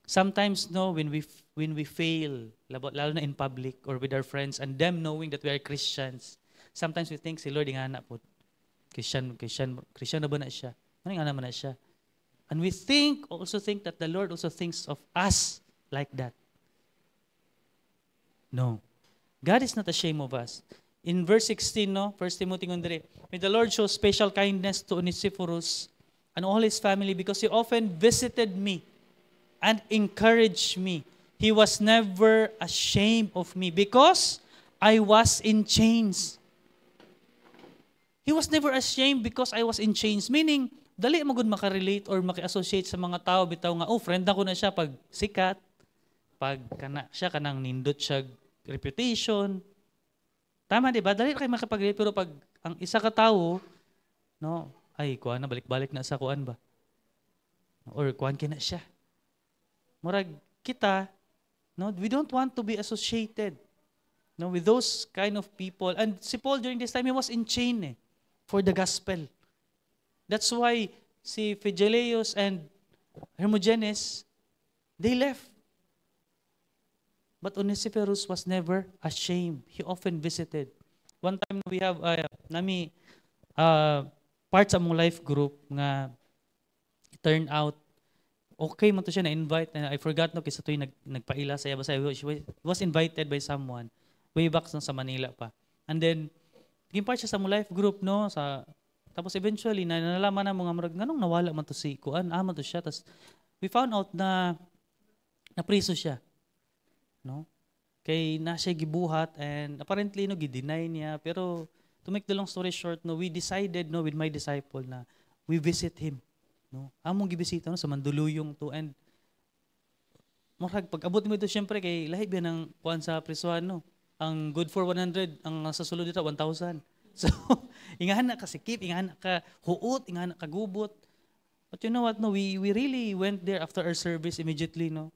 Speaker 3: Sometimes, no, when we fail, lalo na in public or with our friends, and them knowing that we are Christians, sometimes we think si Lord nga na po. Christian na ba na siya? Ano nga naman na siya? And we also think that the Lord also thinks of us like that. No. God is not ashamed of us. In verse 16, no, 1 Timothy 1:3, may the Lord show special kindness to Onesiphorus and all his family because he often visited me and encouraged me. He was never ashamed of me because I was in chains. He was never ashamed because I was in chains. Meaning, dali mo gud makarelate or maki-associate sa mga tao bitaw nga, friend ako na siya pag sikat, pag siya kanang nindot siya reputation. Tama, di ba? Dali kayo makipag-relate, pero pag ang isa ka tao, no, kuan na, balik-balik na sa kuan ba? Or kuan kina siya. Murag kita, no, we don't want to be associated, no, with those kind of people. And si Paul during this time, he was in chain for the gospel. That's why si Phygellus and Hermogenes, they left. But Onesiphorus was never ashamed. He often visited. One time we have parts sa mong life group nga it turned out okay man to siya na-invite. I forgot no kasi tuwing nagpaila sa iya. She was invited by someone way back sa Manila pa. And then naging part siya sa mong life group no tapos eventually nalalaman na mga marag nganong nawala man to si kuan man to siya. Tapos we found out na napriso siya. No? Kay na siya gibuhat and apparently no gi-deny niya, pero to make the long story short no, we decided no with my disciple na we visit him, no. Among gibisita no sa Mandaluyong to, and murag pag abot mo ito syempre kay lahi ba ng kuan sa prisuhan no. ang good for 100, ang nasa sulod dito 1,000. So, ingana ka sikip, ingana ka huot, ingana ka gubot. But you know what, no, we really went there after our service immediately, no.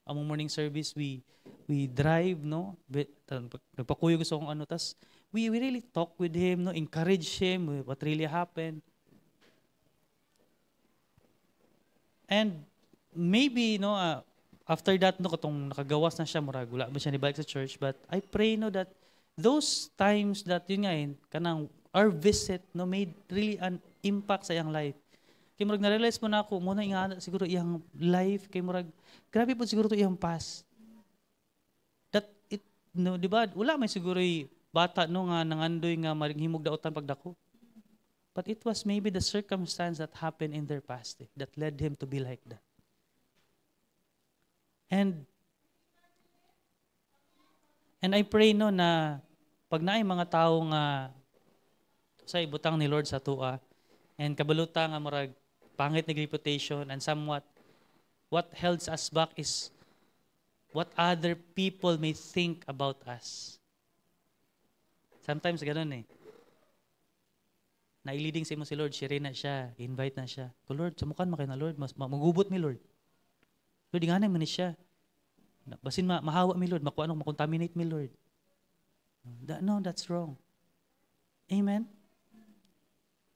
Speaker 3: Among morning service, we drive, no. Nagpakuyo gusto kong ano, tas we really talk with him, no, encourage him what really happened. And maybe, no, after that, no, katong nakagawas na siya, murag wala ba siya nibalik sa church, but I pray, no, that those times that yun nga kanang our visit, no, made really an impact sa iyang life. Kay murag na-realize mo na ako, muna nga siguro iyang life, kay murag grabe po siguro to iyang past. That it, no, di ba? Wala may siguro bata no nga nangandoy nga maringhimog daotan pagdako. But it was maybe the circumstance that happened in their past that led him to be like that. And I pray no na pag naay mga tao nga sa ibutang ni Lord sa tua and kabaluta nga murag pangit na reputation and somewhat what holds us back is what other people may think about us. Sometimes ganun nailiding sa imo si Lord, share na siya, invite na siya. To Lord, samukan mo kay na Lord, magubot mi Lord. Lord, inganay man ni siya. Basin mahawa mi Lord, makontaminate mi Lord. No, that's wrong. Amen?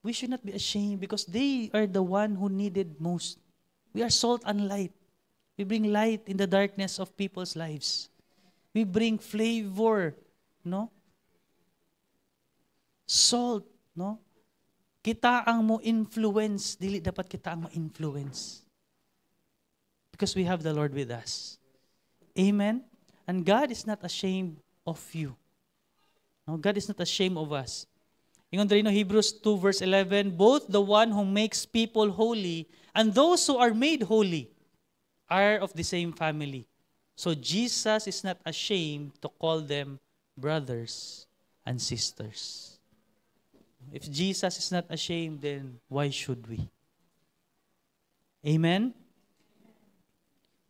Speaker 3: We should not be ashamed because they are the one who needed most. We are salt and light. We bring light in the darkness of people's lives. We bring flavor, no? Salt, no? Kita ang mo influence, dili dapat kita ang ma-influence. Because we have the Lord with us. Amen? And God is not ashamed of you. No, God is not ashamed of us. Ingon diri no Hebrews 2 verse 11, both the one who makes people holy and those who are made holy are of the same family. So Jesus is not ashamed to call them brothers and sisters. If Jesus is not ashamed, then why should we? Amen?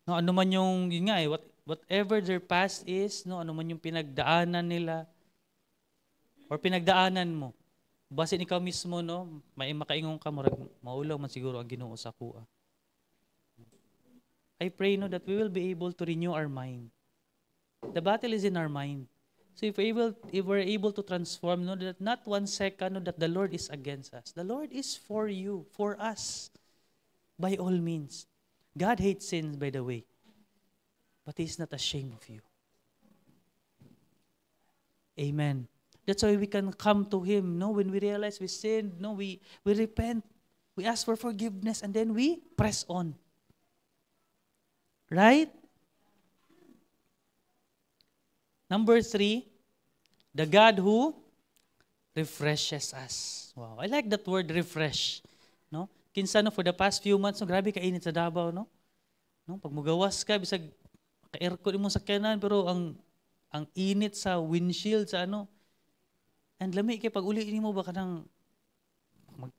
Speaker 3: No, ano man yung, yun nga whatever their past is, no, ano man yung pinagdaanan nila, or pinagdaanan mo, basin ikaw mismo, no, may makaingon ka, maulaw man siguro ang Ginoo sa kuha. I pray, no, that we will be able to renew our mind. The battle is in our mind. So if we're able to transform, no, that not 1 second, no, that the Lord is against us. The Lord is for you, for us, by all means. God hates sins, by the way, but He's not ashamed of you. Amen. That's why we can come to Him, no, when we realize we sinned, no, we repent, we ask for forgiveness, and then we press on. Right? Number 3, the God who refreshes us. Wow, I like that word, refresh. No? Kinsa no, for the past few months, no, grabe kainit sa Davao, no? No, pag mugawas ka, bisag ka-aircon mo sa kanan, pero ang init sa windshield, sa ano. And lami kay pag uli mo ba kanang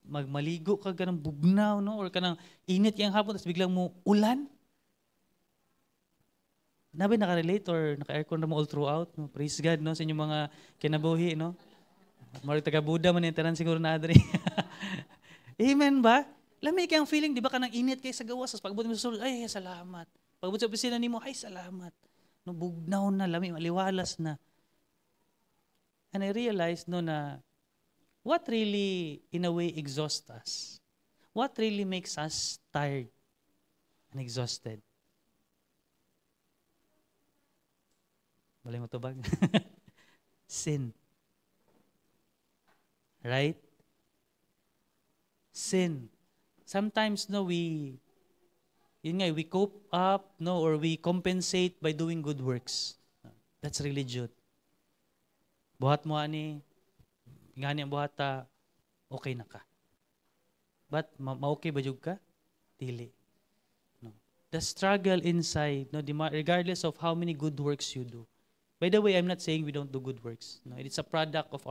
Speaker 3: magmaligo ka kanang bugnaw, no? Or kanang init yang hapon, tapos biglang mo ulan. Nabi naka-relate or naka-aircon na mo all throughout, no? Praise God, no, sa inyong mga kinabuhi, no? Marig taga-Buddha man tanan siguro na adri. Amen ba? Lami kay ang feeling, di ba kanang init kay sa gawas, pagbut mo sa sulod, ay salamat. Pagbut sa opisina nimo, ay salamat. No, bugnaw na, lami maliwalas na. And I realized, no, na what really in a way exhausts us? What really makes us tired and exhausted? Balay mo to bag? Sin. Right? Sin. Sometimes, no, we cope up, no, or we compensate by doing good works. That's religion. Buhat mo ani, ngani ang buhata, okay na ka. But, ma-okay ba jud ka? Dili. No. The struggle inside, no, regardless of how many good works you do. By the way, I'm not saying we don't do good works. No, it's a product of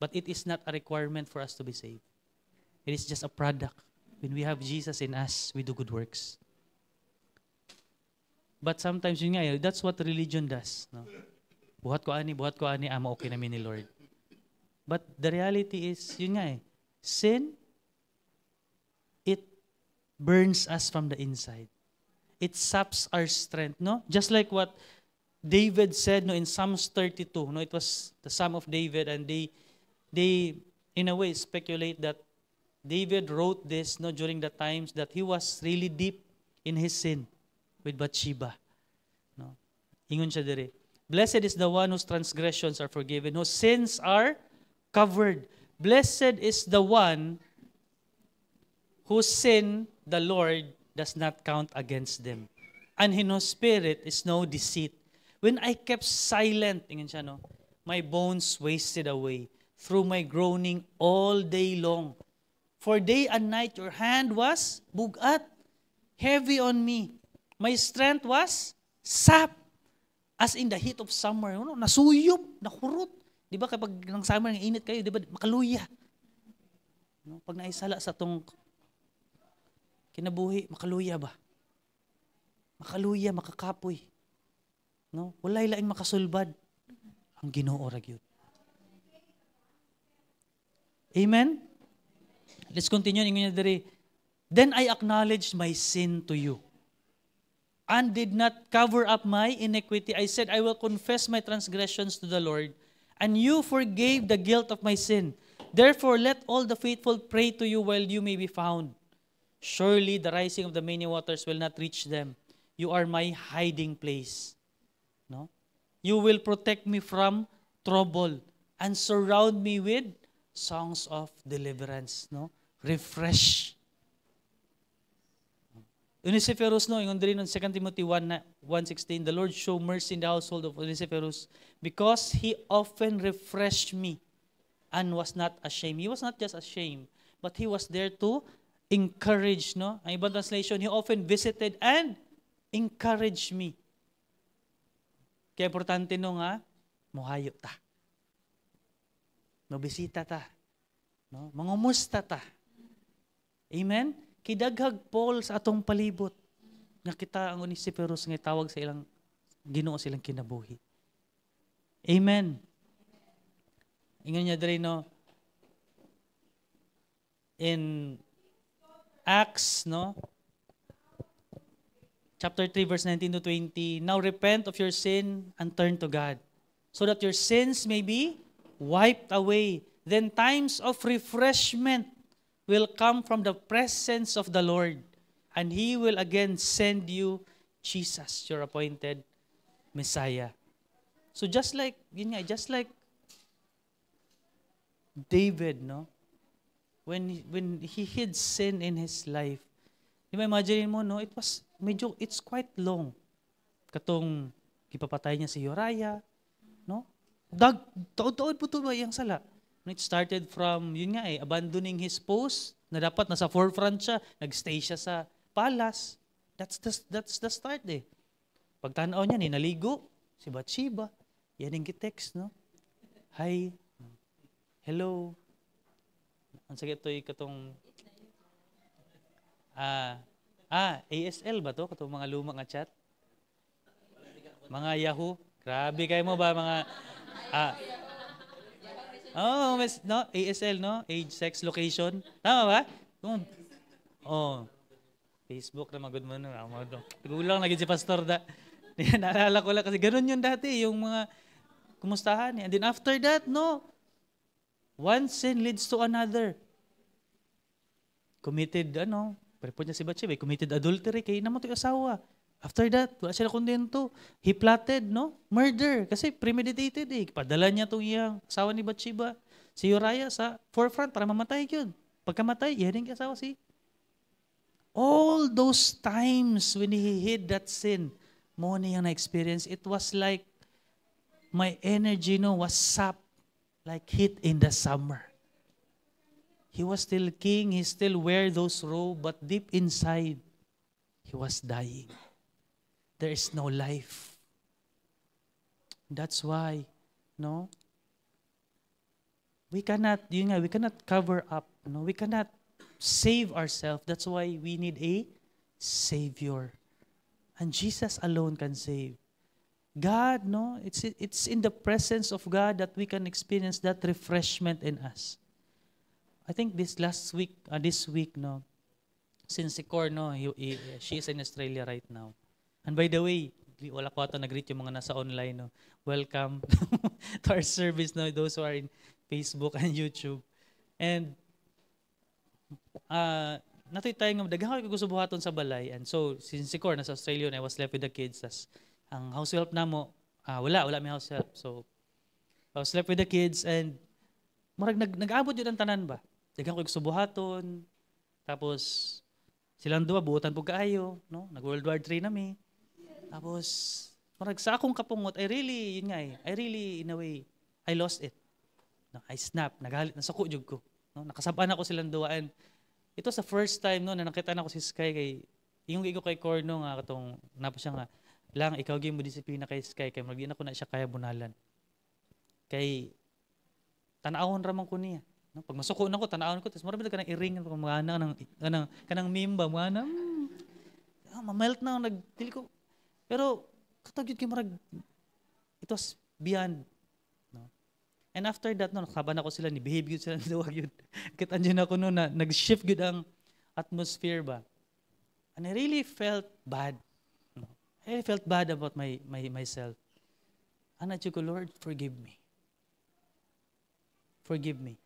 Speaker 3: but it is not a requirement for us to be saved. It is just a product. When we have Jesus in us, we do good works. But sometimes, yun nga, that's what religion does. No? buhat ko ani, ama okay namin ni Lord. But the reality is, yun nga sin, it burns us from the inside. It saps our strength, no? Just like what David said, no, in Psalms 32, no, it was the Psalm of David, and they in a way speculate that David wrote this, no, during the times that he was really deep in his sin with Bathsheba. No? Ingon siya dire. Blessed is the one whose transgressions are forgiven, whose sins are covered. Blessed is the one whose sin the Lord does not count against them. And in whose spirit is no deceit. When I kept silent, ingon siya, no, my bones wasted away through my groaning all day long. For day and night your hand was bugat, heavy on me. My strength was sap, as in the heat of summer. No? Nasuyop, nakurot. Di ba kapag ng summer, ng init kayo, di ba makaluya? No? Pag naisala sa tong kinabuhi, makaluya ba? Makaluya, makakapoy. No? Walay laing makasulbad. Ang Ginoo ra gyud. Amen? Let's continue. Then I acknowledged my sin to you and did not cover up my iniquity. I said, I will confess my transgressions to the Lord, and you forgave the guilt of my sin. Therefore, let all the faithful pray to you while you may be found. Surely the rising of the many waters will not reach them. You are my hiding place. No? You will protect me from trouble and surround me with songs of deliverance. No? Refresh. Onesiphorus, no, ingon diri ng 2 Timothy 1:16, the Lord show mercy in the household of Onesiphorus because he often refreshed me and was not ashamed. He was not just ashamed, but he was there to encourage, no? Ang ibang translation, he often visited and encouraged me. Kaya importante no nga, muhayo ta. Mabisita ta. No? Mangumusta ta. Amen? Kidaghag Paul sa atong palibot. Nga kita ang Onesiphorus nga tawag sa ilang Ginoo silang kinabuhi. Amen. Ingon niya diri no, in Acts, no, chapter 3, verse 19 to 20, now repent of your sin and turn to God, so that your sins may be wiped away. Then times of refreshment will come from the presence of the Lord, and He will again send you Jesus, your appointed Messiah. So just like, just like David, no, when he hid sin in his life, di ba imagine mo, no, it's quite long. Katong ipapatay niya si Uriah, no? Taon-taon po ito ba yung sala? It started from, abandoning his post, na dapat nasa forefront siya, nagstay siya sa palace. That's the start eh. Pagtanaw niya, naligo, si Bathsheba, yan yung text, no? Hi, hello. Ang sakit ito katong, ASL ba to? Katong mga lumang nga chat? Mga Yahoo? Grabe kayo mo ba mga, no, ASL, no? Age, sex, location. Tama ba? Facebook na magod mo. Tigulang lagi si Pastor da. Naalala ko lang kasi ganun yun dati, yung mga kumustahan. And then after that, no, one sin leads to another. Committed, parepod niya si Bathsheba, committed adultery, kaya naman ito yung asawa. After that, wala sila kondento. He plotted, no? Murder. Kasi premeditated eh. Padala niya itong iyang asawa ni Bathsheba, si Uriah sa forefront para mamatay yun. Pagkamatay, yan yung asawa si. All those times when he hid that sin, mo niya na-experience, it was like my energy, no, was sapped like heat in the summer. He was still king, he still wear those robes, but deep inside, he was dying. There is no life. That's why, no? We cannot cover up, no? We cannot save ourselves. That's why we need a Savior. And Jesus alone can save. God, no, it's in the presence of God that we can experience that refreshment in us. I think this week, no, since si Cor, no, she is in Australia right now. And by the way, wala ko ata nag-greet yung mga nasa online, no. Welcome to our service, no, those who are in Facebook and YouTube. And natoy tayo nga daghang ko gusto buhaton sa balay. And so since si Cor nasa Australia, I was left with the kids. Ang house help namo, wala may house help. So I was left with the kids and murag nag-abot yun ang tanan ba. Daghang ko gusto buhaton. Tapos silang duwa buotan pug kaayo, no? Nag World War III nami. Tapos murag sa akong kapungot, I really in a way I lost it. No, I snap, nagalit na sako jud ko. No, nakasaban ako silang duwa and ito sa first time no na nakita na ko si Sky kay yung gigo kay Corno nga katong napo siya nga lang ikaw gyud mo disiplina kay Sky kay magdi na ko na siya kaya bunalan. Kay tan-awon ra man ko niya. No, pag masuko na ko tan-awon ko tapos marami ka nang i-ring pag mga kanang mimba mga ma-melt na nagdili ko. Pero katag gyud kay marag it was beyond. And after that, no, nakaban ako sila, ni-behave yun sila, duwag yun. Kitaan dyan ako no, na nag-shift yun ang atmosphere ba. And I really felt bad. No? I really felt bad about myself. And I said, Lord, forgive me. Forgive me.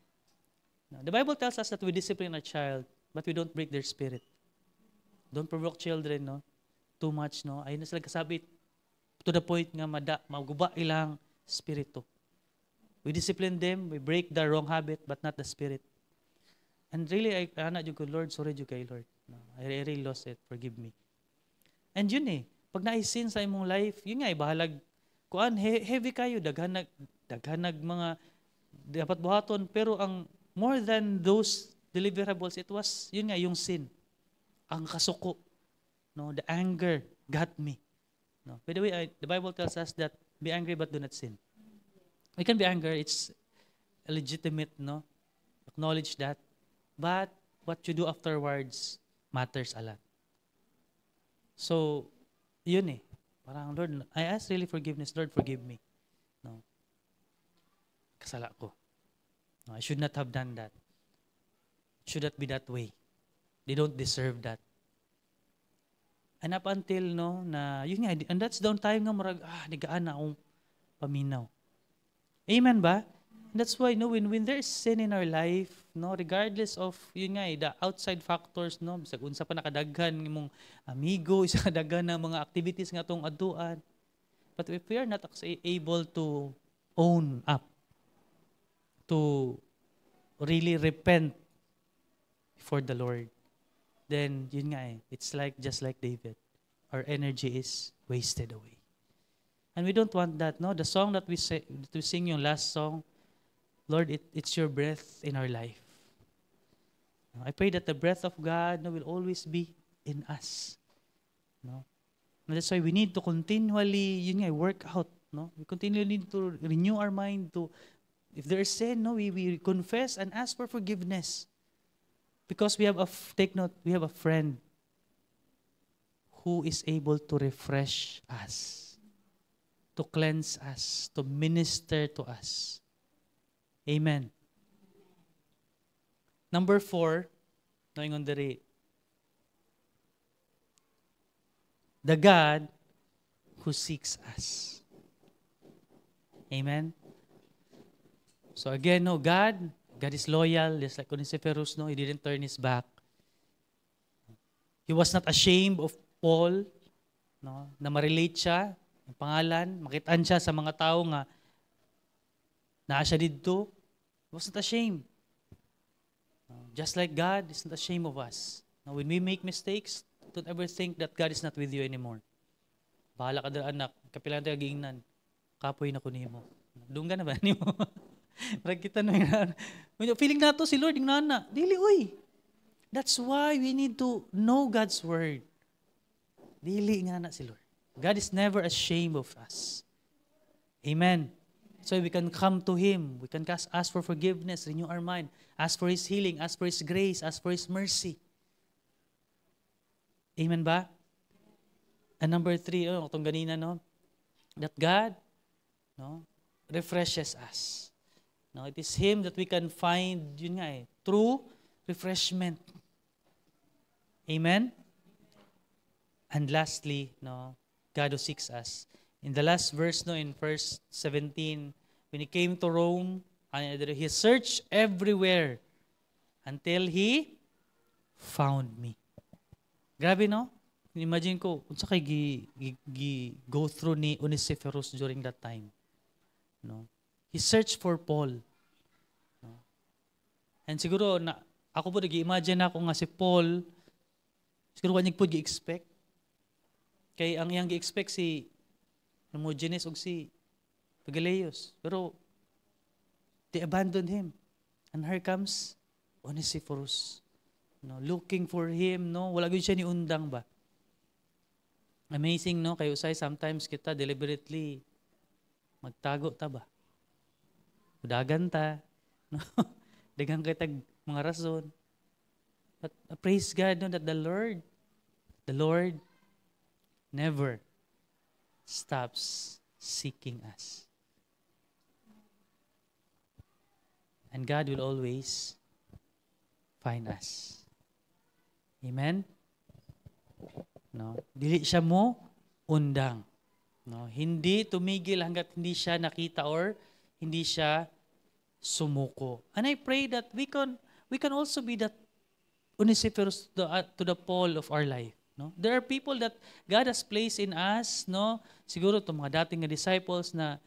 Speaker 3: Now, the Bible tells us that we discipline a child, but we don't break their spirit. Don't provoke children, no? Too much, no? Ayun na sila kasabi, to the point nga maguba ilang spirito. We discipline them, we break the wrong habit, but not the spirit. And really, I you Lord, sorry you kay Lord. No, I really lost it, forgive me. And yun pag naisin sa imong life, yun nga bahalag, kuan, heavy kayo, daghanag mga dapat buhaton, pero ang more than those deliverables, it was, yun nga, yung sin. Ang kasuko, no, the anger got me. No. By the way, the Bible tells us that be angry but do not sin. We can be angry, it's legitimate, no? Acknowledge that. But what you do afterwards matters a lot. So, yun parang Lord, I ask really forgiveness. Lord, forgive me. No? Kasala ko. No, I should not have done that. It should not be that way. They don't deserve that. And up until, no, na, yun nga, and that's the time nga marag, nigaan na akong paminaw. Amen ba? And that's why, no, when there's sin in our life, no, regardless of, yun nga, the outside factors, no, bisag unsa pa nakadaghan ng amigo, isa kadaghan ng mga activities nga itong aduan. But if we are not able to own up, to really repent before the Lord, then, yun nga it's like, just like David, our energy is wasted away. And we don't want that, no? The song that we sing yung last song, Lord, it's your breath in our life. I pray that the breath of God, no, will always be in us. No? And that's why we need to continually, yun nga, work out. No? We continually need to renew our mind to, if there is sin, no, we confess and ask for forgiveness. Because we have take note, we have a friend who is able to refresh us, to cleanse us, to minister to us. Amen. Number 4, knowing on the God who seeks us. Amen. So again, no, God is loyal, just like Onesiphorus, no, he didn't turn his back. He was not ashamed of Paul, no, na ma-relate siya, ang pangalan, makitaan siya sa mga tao nga naa siya dito. He was not ashamed. Just like God is not ashamed of us. Now, when we make mistakes, don't ever think that God is not with you anymore. Bahala ka dala anak, kapilan tayo gingnan, kapoy na ko nimo. Doon ka na ba nimo? Parang kita na yun. Feeling na to si Lord, yung nana. Dili, uy. That's why we need to know God's word. Dili nga na si Lord. God is never ashamed of us. Amen. So we can come to Him. We can ask for forgiveness, renew our mind, ask for His healing, ask for His grace, ask for His mercy. Amen ba? And number 3, itong ganina, no? that God, no, refreshes us. No, it is Him that we can find, yun nga true refreshment. Amen? And lastly, no, God who seeks us. In the last verse, no, in verse 17, when He came to Rome, He searched everywhere until He found me. Grabe, no? Imagine ko, unsa kay go through ni Onesiphorus during that time. No? He searched for Paul. No? And siguro, ako po nag-imagine ako nga si Paul, siguro kanyang po gi-expect. Kay ang iyang gi-expect si Hermogenes o si Pagaleus. Pero, they abandoned him. And here comes Onesiphorus. No, looking for him, no? Wala gyud siya ni undang ba? Amazing, no? Kayo say sometimes kita deliberately magtago ta ba? Udagan ta, no? Daghang kitag mga rason. But praise God, no, that the Lord never stops seeking us. And God will always find us. Amen? No, dili siya mo undang. No, hindi tumigil hangga't hindi siya nakita or hindi siya sumuko. And I pray that we can also be that Onesiphorus to the Paul of our life. No, there are people that God has placed in us. No, siguro itong mga dating na disciples na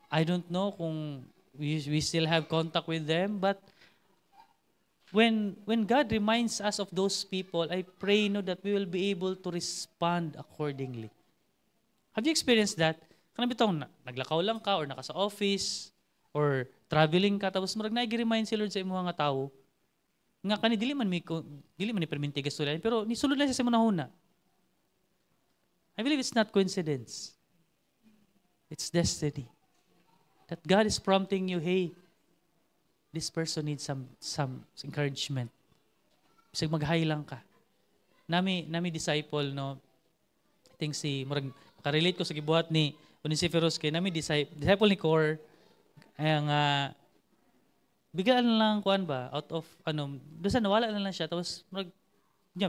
Speaker 3: I don't know kung we still have contact with them, but when God reminds us of those people, I pray, no, that we will be able to respond accordingly. Have you experienced that? Kanang bitong naglakaw lang ka or naka sa office or traveling ka tapos murag nagi-remind si Lord sa imong nga tawo nga kani dili man ni perminti gastulan pero ni sulod na siya sa imong nahuna. I believe it's not coincidence. It's destiny. That God is prompting you, hey, this person needs some encouragement. Bisag mag-hi lang ka. Nami disciple, no. I think murag ka-relate ko sa gibuhat ni Onesiphorus kay nami disciple ni Cor ang biglaan lang kuan ba out of dosa nawala na lang siya tapos murag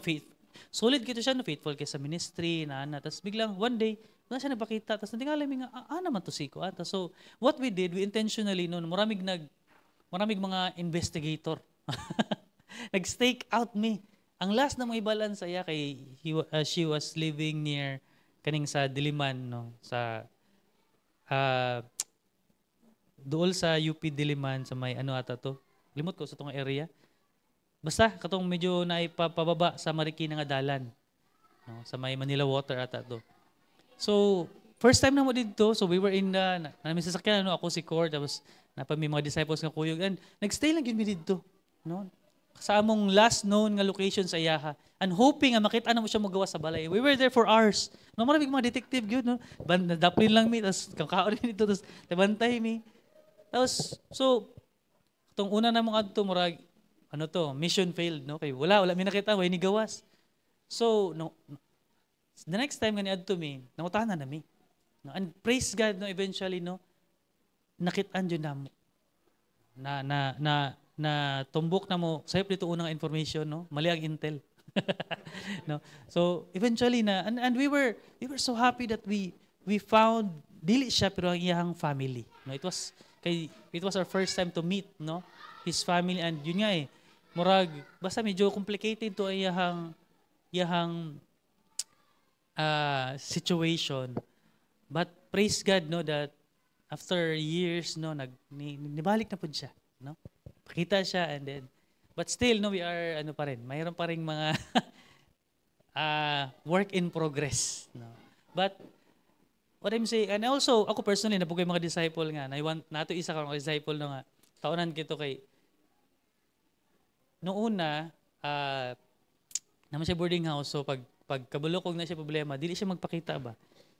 Speaker 3: faith. Solid kito siya, no, faithful kay sa ministry na tapos biglang one day na siya nagpakita tapos natingala mi nga naman to si ko ata. So what we did, we intentionally maraming mga investigator. Nag-stake out me. Ang last na mga ibalan saya kay she was living near kaning sa Diliman, no, sa dool sa UP Diliman sa may ata to. Limot ko sa tong area. Basta katong medyo naipababa sa Marikina nga dalan. No, sa may Manila Water ata to. So, first time na mo dito, so we were in namin sasakyan, no, ako si Cor, tapos may mga disciples nga kuyog, and nagstay lang yun mi dito. No? Sa among last known nga location sa Iyaha. And hoping nga makita na mo siya magawa sa balay. We were there for hours. No, maraming mga detective yun, no? Nadaplin lang mi, tapos kakaon rin dito, tapos tabantay mi. Tapos, so, itong una na mga adto, murag, mission failed, no? Kaya wala mi nakita, way ni gawas. So, no, the next time nga ni adto mi, nangutahan na mi. No? And praise God, no, eventually, no, nakitaan dyan na mo. Na tumbok na mo, sayop dito unang information, no? Mali ang intel. No? So, eventually and we were so happy that we found, dili siya, pero ang iyang family. No? It was our first time to meet, no? His family, and yun nga murag, basta medyo complicated to ang iyang situation. But praise God, no, that after years, no, nibalik na po siya, no? Pakita siya and then, but still, no, we are, pa rin, mayroon pa rin mga work in progress, no? But, what I'm saying, and also, ako personally, napugay mga disciple nga, nato isa ka mga disciple, no, nga, taonan kito kay, noong una, naman siya boarding house, so pag kabulokog na siya problema, dili siya magpakita ba?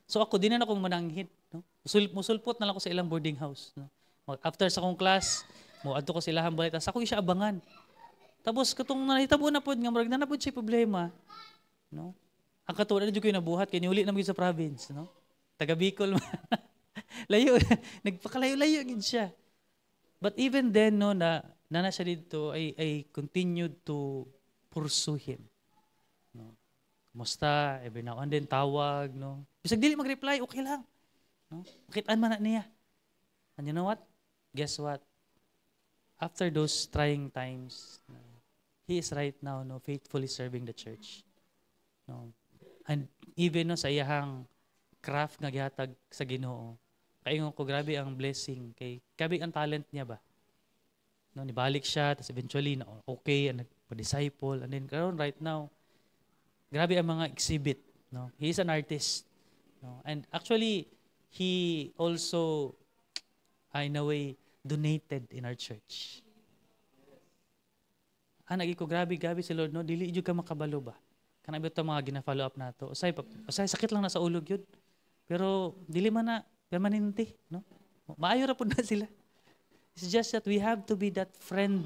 Speaker 3: So ako, di na akong mananghit. No? Musulpot na lang ako sa ilang boarding house. No? After sa akong class, adto ko sa ilang balay, tapos ako siya abangan. Tapos katong nahitabo na po, nga marag na po siya problema. No? Ang katulad na dyan ko yung nabuhat, kaya niulit naman sa province. No? taga Bicol man. Layo, nagpakalayo-layo gid siya. But even then, no, na siya dito, I continued to pursue him. No? Kumusta? Every now and then, tawag. No? Bisag dili mag-reply, okay lang. No? Makitaan man na niya. And you know what? Guess what? After those trying times, he is right now faithfully serving the church. No? And even sa iyahang craft nga gihatag sa Ginoo, kaingon ko grabe ang blessing kay grabe ang talent niya ba. No, nibalik siya tapos eventually okay and nagpa-disciple and then karon right now grabe ang mga exhibit, no. He is an artist, no. And actually he also in a way donated in our church. Nagi ko grabe si Lord, no, dili jud ka makabalo ba. Kana bitaw mga gina-follow up nato. Usay sakit lang na sa ulog yun. Pero dili man na permanente, no? Maayo ra pud na sila. It's just that we have to be that friend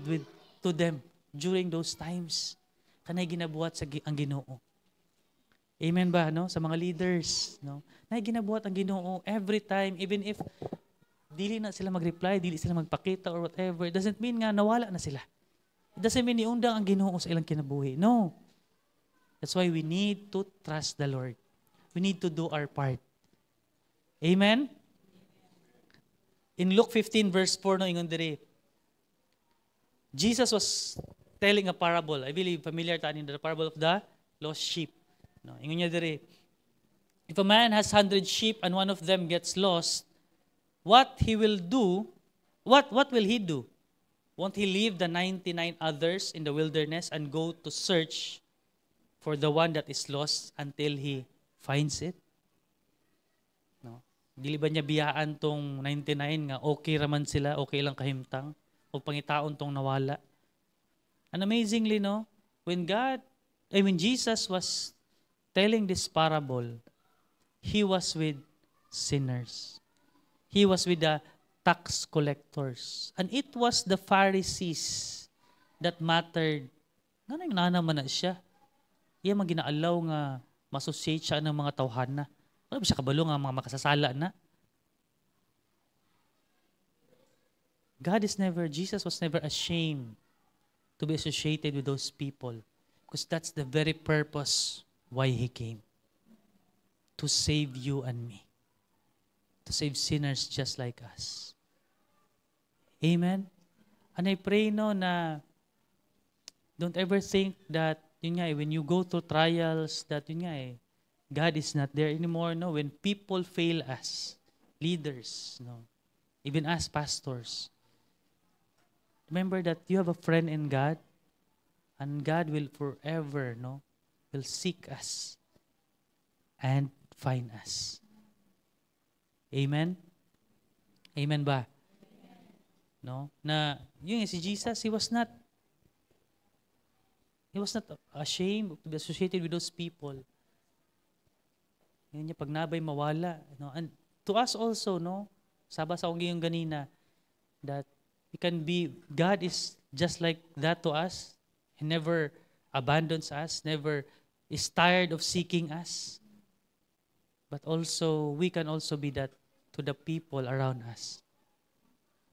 Speaker 3: to them during those times. Kanay ginabuhat ang Ginoo. Amen ba, no? Sa mga leaders, no? Nay ginabuhat ang Ginoo every time, even if dili na sila mag-reply, dili sila magpakita or whatever. It doesn't mean nga nawala na sila. It doesn't mean niundang ang Ginoo sa ilang kinabuhi. No. That's why we need to trust the Lord. We need to do our part. Amen? In Luke 15 verse 4, no, ingon diri, Jesus was telling a parable. I believe familiar ta in the parable of the lost sheep. No, ingon niya diri, if a man has 100 sheep and one of them gets lost, what will he do? Won't he leave the 99 others in the wilderness and go to search for the one that is lost until he finds it? No. Dili ba niya biyaan tong 99 nga okay raman sila, okay lang kahimtang, o pangitaon tong nawala? And amazingly, no, when Jesus was telling this parable, he was with sinners. He was with the tax collectors. And it was the Pharisees that mattered. Nga naman na siya. Iya man ginaalaw nga ma-associate siya ng mga tawhana. Wala ba siya kabalo nga mga makasasala na? Jesus was never ashamed to be associated with those people because that's the very purpose why He came. To save you and me. To save sinners just like us. Amen? And I pray na don't ever think that when you go through trials, that God is not there anymore. No, when people fail us, leaders, no, even us pastors, remember that you have a friend in God, and God will forever, will seek us and find us. Amen? Amen ba? No? Na si Jesus, he was not ashamed to be associated with those people. Yun niya, pag nabay mawala. No? And to us also, saba sa akong ganina, that God is just like that to us. He never abandons us, never is tired of seeking us. But also, we can also be that to the people around us.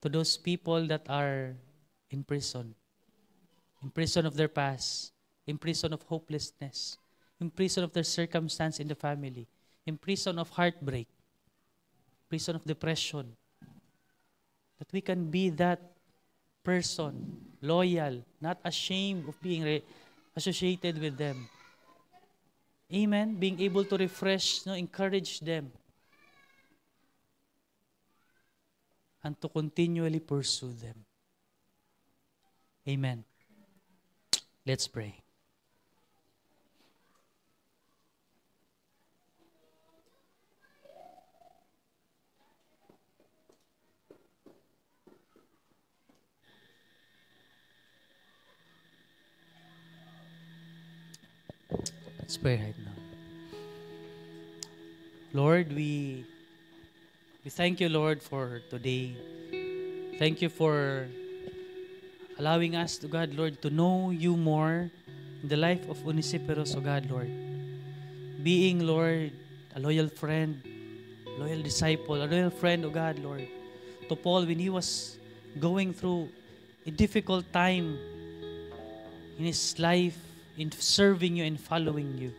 Speaker 3: To those people that are in prison of their past, in prison of hopelessness, in prison of their circumstance in the family, in prison of heartbreak, prison of depression, that we can be that person, loyal, not ashamed of being associated with them. Amen? Being able to refresh, encourage them, and to continually pursue them. Amen. Let's pray. Let's pray right now. Lord, we thank you, Lord, for today. Thank you for allowing us, to God, Lord, to know you more in the life of Onesiferos, O God, Lord. Being, Lord, a loyal friend loyal disciple, a loyal friend, O God, Lord, to Paul when he was going through a difficult time in his life, in serving you and following you.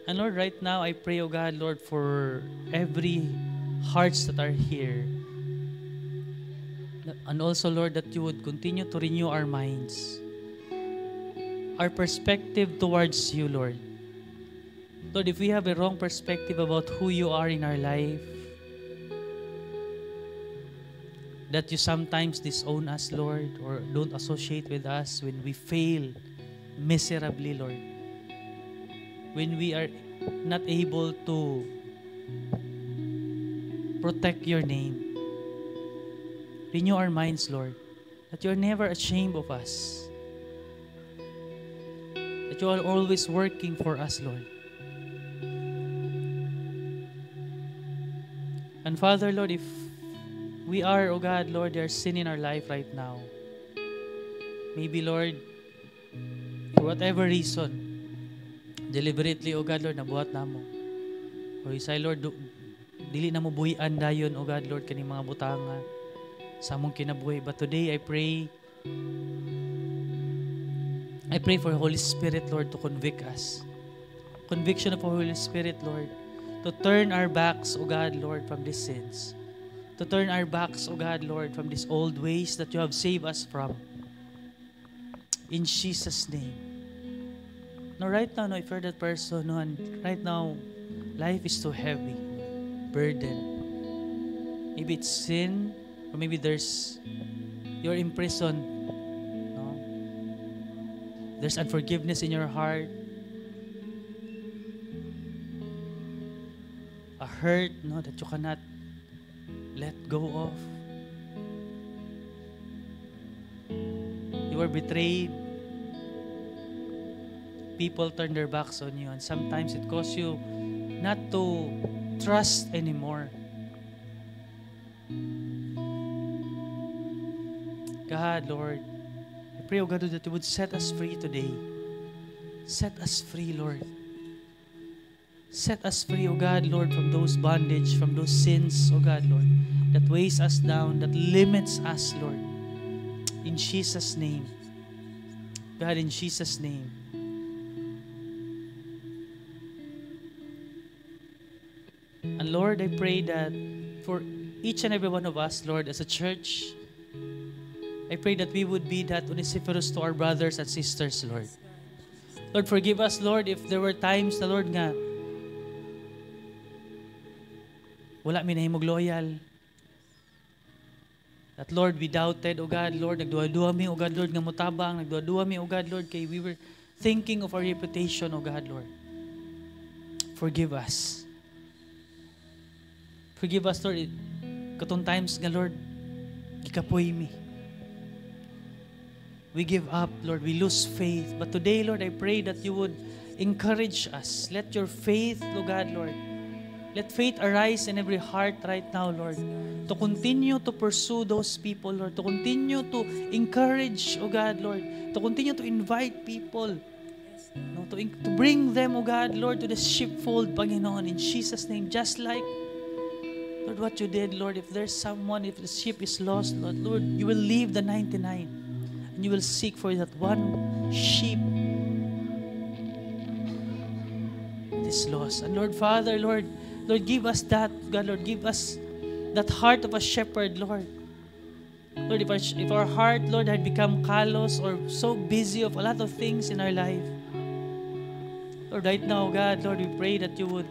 Speaker 3: And Lord, right now, I pray, O God, Lord, for every hearts that are here. And also, Lord, that you would continue to renew our minds, our perspective towards you, Lord. Lord, if we have a wrong perspective about who you are in our life, that you sometimes disown us, Lord, or don't associate with us when we fail miserably, Lord. When we are not able to protect your name. Renew our minds, Lord, that you are never ashamed of us. That you are always working for us, Lord. And Father, Lord, if we are, oh God, Lord, there is sin in our life right now. Maybe, Lord, for whatever reason, deliberately, oh God, Lord, nabuhat na mo. Or isay, Lord, dili na mo buhian dayon, oh God, Lord, kaning mga butanga sa among kinabuhi. But today, I pray for Holy Spirit, Lord, to convict us. Conviction of the Holy Spirit, Lord, to turn our backs, O God, Lord, from these sins. To turn our backs, O God, Lord, from these old ways that you have saved us from. In Jesus' name. Now, right now, if you're that person, and right now, life is too heavy, burden. Maybe it's sin, or maybe you're imprisoned. No? There's unforgiveness in your heart. A hurt, no, that you cannot let go of. You were betrayed. People turn their backs on you, and sometimes it causes you not to trust anymore. God, Lord, I pray, oh God, that you would set us free today. Set us free, Lord. Set us free, O God, Lord, from those bondage, from those sins, O God, Lord, that weighs us down, that limits us, Lord. In Jesus' name. God, in Jesus' name. And Lord, I pray that for each and every one of us, Lord, as a church, I pray that we would be that Onesiphorus to our brothers and sisters, Lord. Lord, forgive us, Lord, if there were times na, Lord, nga, wala mi nahimog loyal. That, Lord, we doubted, O God, Lord, nagduwa-duwa mi, O God, Lord, nga mutabang, nagduwa-duwa mi, O God, Lord, kay we were thinking of our reputation, O God, Lord. Forgive us. Forgive us, Lord. Katong times nga, Lord, ikapoy mi. We give up, Lord. We lose faith. But today, Lord, I pray that you would encourage us. Let your faith, O God, Lord, let faith arise in every heart right now, Lord, to continue to pursue those people, Lord, to continue to encourage, O God, Lord, to continue to invite people, no, to bring them, O God, Lord, to the sheepfold, Panginoon, in Jesus' name, just like, Lord, what you did, Lord, if there's someone, if the sheep is lost, Lord, you will leave the 99, and you will seek for that one sheep that is lost. And Lord, Father, Lord, give us that, God, Lord, give us that heart of a shepherd, Lord. Lord, if our heart, Lord, had become callous or so busy of a lot of things in our life, Lord, right now, God, Lord, we pray that you would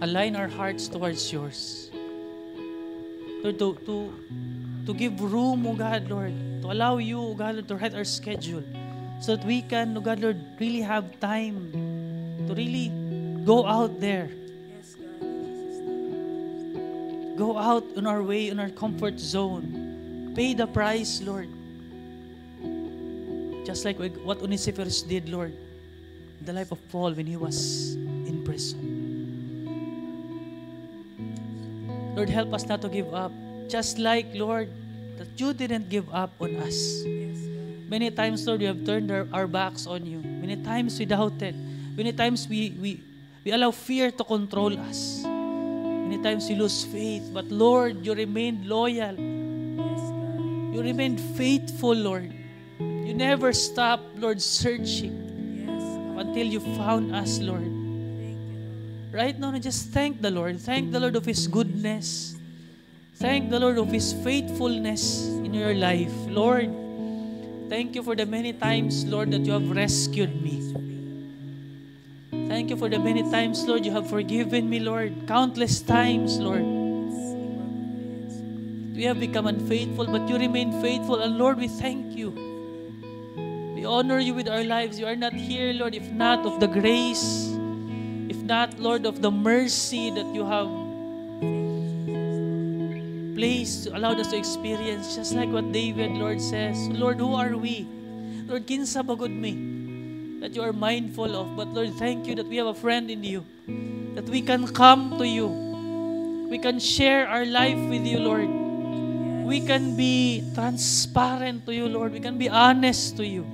Speaker 3: align our hearts towards yours. Lord, to give room, O God, Lord, to allow you, O God, Lord, to write our schedule so that we can, O God, Lord, really have time to really go out there. Go out on our way, on our comfort zone. Pay the price, Lord. Just like what Onesiphorus did, Lord, in the life of Paul when he was in prison. Lord, help us not to give up. Just like, Lord, that you didn't give up on us. Many times, Lord, we have turned our backs on you. Many times we doubted. Many times we We allow fear to control us. Many times we lose faith, but Lord, you remained loyal. You remained faithful, Lord. You never stop, Lord, searching until you found us, Lord. Right now, just thank the Lord. Thank the Lord of His goodness. Thank the Lord of His faithfulness in your life. Lord, thank you for the many times, Lord, that you have rescued me. Thank you for the many times, Lord, you have forgiven me, Lord. Countless times, Lord. We have become unfaithful, but you remain faithful. And Lord, we thank you. We honor you with our lives. You are not here, Lord, if not of the grace, if not, Lord, of the mercy that you have placed, allowed us to experience. Just like what David, Lord, says, Lord, who are we? Lord, kinsa bagod me that you are mindful of. But Lord, thank you that we have a friend in you, that we can come to you. We can share our life with you, Lord. We can be transparent to you, Lord. We can be honest to you.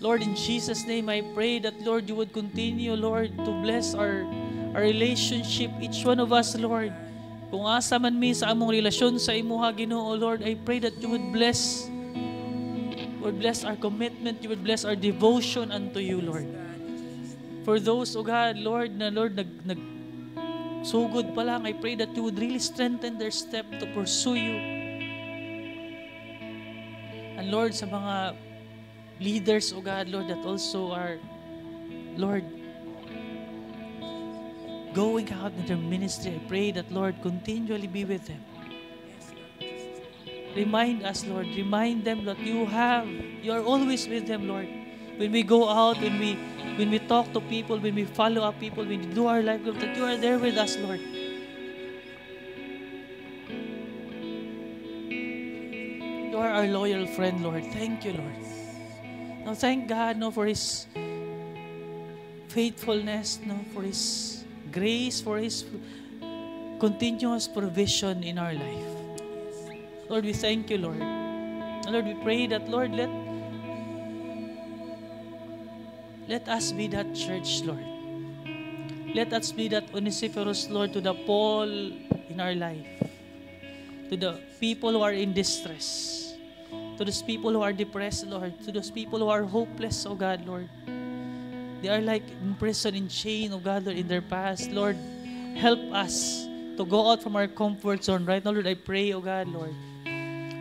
Speaker 3: Lord, in Jesus' name, I pray that, Lord, you would continue, Lord, to bless our relationship, each one of us, Lord. Kung asa man mi sa among relasyon sa imuha, Ginoo, Lord, I pray that you would bless our commitment, you would bless our devotion unto you, Lord. For those, oh God, Lord, sugod pa lang, I pray that you would really strengthen their step to pursue you. And Lord, sa mga leaders, oh God, Lord, that also are, Lord, going out in their ministry, I pray that, Lord, continually be with them. Remind us, Lord, remind them that you are always with them, Lord. When we go out, when we talk to people, when we follow up people, when we do our life, Lord, that you are there with us, Lord. You are our loyal friend, Lord. Thank you, Lord. Now, thank God, for His faithfulness, for His grace, for His continuous provision in our life. Lord, we thank you, Lord. Lord, we pray that, Lord, let us be that church, Lord. Let us be that Onesiphorus, Lord, to the Paul in our life. To the people who are in distress. To those people who are depressed, Lord. To those people who are hopeless, oh God, Lord. They are like in prison, in chain, oh God, Lord, in their past. Lord, help us to go out from our comfort zone. Right now, Lord, I pray, oh God, Lord,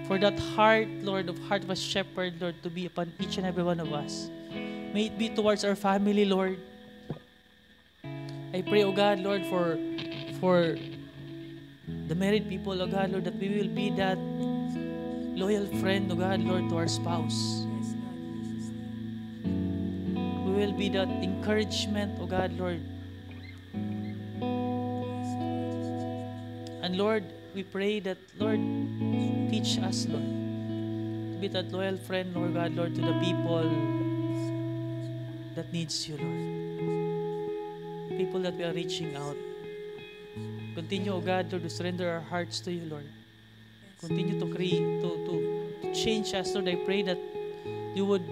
Speaker 3: for that heart, Lord, heart of a shepherd, Lord, to be upon each and every one of us. May it be towards our family, Lord. I pray, oh God, Lord, for the married people, oh God, Lord, that we will be that loyal friend, oh God, Lord, to our spouse. We will be that encouragement, oh God, Lord. And Lord, we pray that, Lord, teach us, Lord, to be that loyal friend, Lord God, Lord, to the people that needs you, Lord. People that we are reaching out. Continue, oh God, Lord, to surrender our hearts to you, Lord. Continue to create, to change us, Lord. I pray that you would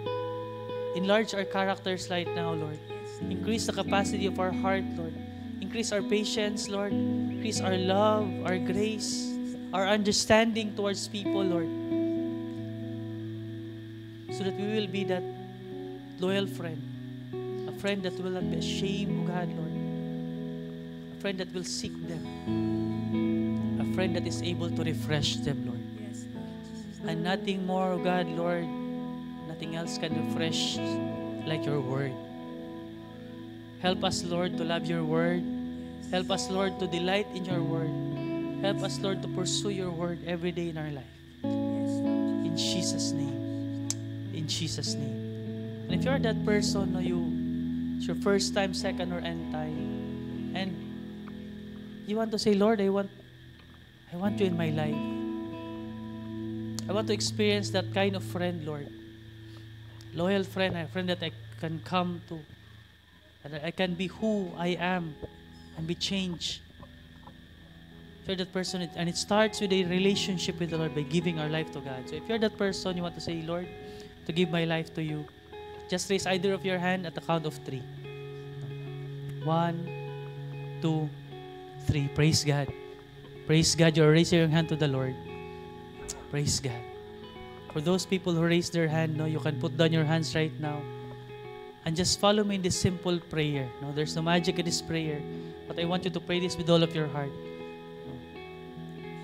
Speaker 3: enlarge our characters right now, Lord. Increase the capacity of our heart, Lord. Increase our patience, Lord. Increase our love, our grace, our understanding towards people, Lord. So that we will be that loyal friend. A friend that will not be ashamed, oh God, Lord. A friend that will seek them. A friend that is able to refresh them, Lord. And nothing more, oh God, Lord, nothing else can refresh like your word. Help us, Lord, to love your word. Help us, Lord, to delight in your word. Help us, Lord, to pursue your word every day in our life. In Jesus' name. In Jesus' name. And if you're that person, it's your first time, second, or nth time, and you want to say, Lord, I want you in my life. I want to experience that kind of friend, Lord. Loyal friend, a friend that I can come to. That I can be who I am and be changed. If you're that person, and it starts with a relationship with the Lord by giving our life to God. So if you're that person, you want to say, Lord, to give my life to you, just raise either of your hand at the count of 3. 1, 2, 3. Praise God. Praise God. You're raising your hand to the Lord. Praise God. For those people who raise their hand, no, you can put down your hands right now and just follow me in this simple prayer. No, there's no magic in this prayer, but I want you to pray this with all of your heart.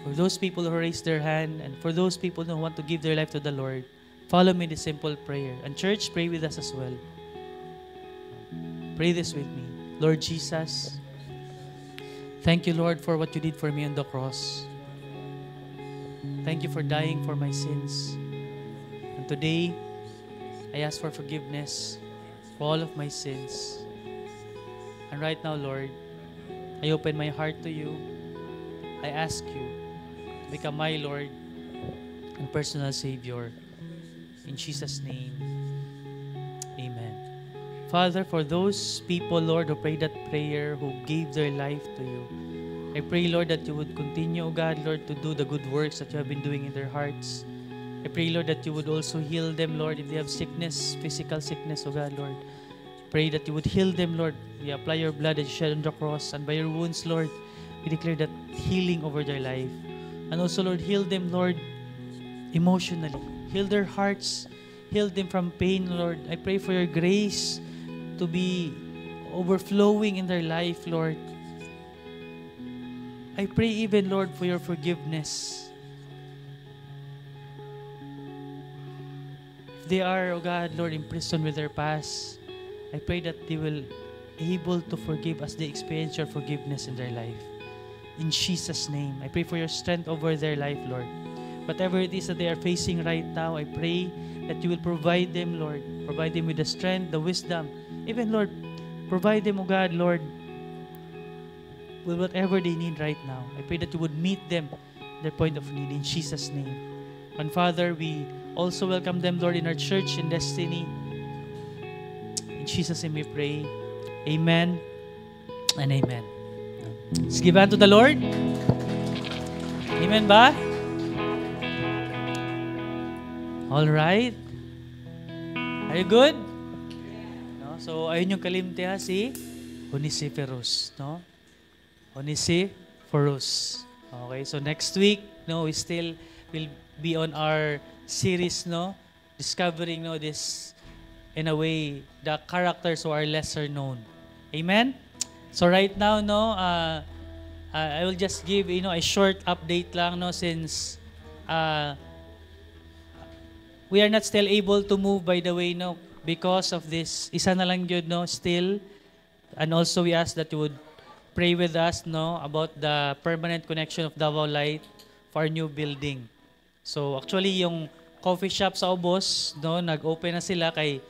Speaker 3: For those people who raise their hand and for those people who want to give their life to the Lord, follow me in this simple prayer. And church, pray with us as well. Pray this with me. Lord Jesus, thank you, Lord, for what you did for me on the cross. Thank you for dying for my sins. And today, I ask for forgiveness for all of my sins. And right now, Lord, I open my heart to you. I ask you to become my Lord and personal Savior. In Jesus' name, amen. Father, for those people, Lord, who prayed that prayer, who gave their life to you, I pray, Lord, that you would continue, O God, Lord, to do the good works that you have been doing in their hearts. I pray, Lord, that you would also heal them, Lord, if they have sickness, physical sickness, O God, Lord. Pray that you would heal them, Lord. We apply your blood that you shed on the cross, and by your wounds, Lord, we declare that healing over their life. And also, Lord, heal them, Lord, emotionally. Heal their hearts. Heal them from pain, Lord. I pray for your grace to be overflowing in their life, Lord. I pray even, Lord, for your forgiveness. If they are, oh God, Lord, imprisoned with their past, I pray that they will be able to forgive as they experience your forgiveness in their life. In Jesus' name, I pray for your strength over their life, Lord. Whatever it is that they are facing right now, I pray that you will provide them, Lord. Provide them with the strength, the wisdom. Even, Lord, provide them, oh God, Lord, with whatever they need right now. I pray that you would meet them at their point of need in Jesus' name. And Father, we also welcome them, Lord, in our church in Destiny. In Jesus' name we pray. Amen and amen. Let's give hand to the Lord. Amen ba? All right. Are you good? No? So, ayun yung kalimti ha, si Onesiphorus, no? Onesiphorus. Okay, so next week, no, we still will be on our series, no, discovering, no, this, in a way, the characters who are lesser known. Amen? So right now, no, I will just give, you know, a short update lang, no, since we are not still able to move, by the way, no, because of this, isa na lang yun, no, still. And also we ask that you would pray with us, no, about the permanent connection of Davao Light for our new building. So actually yung coffee shop sa Ubos, no, nag-open na sila kay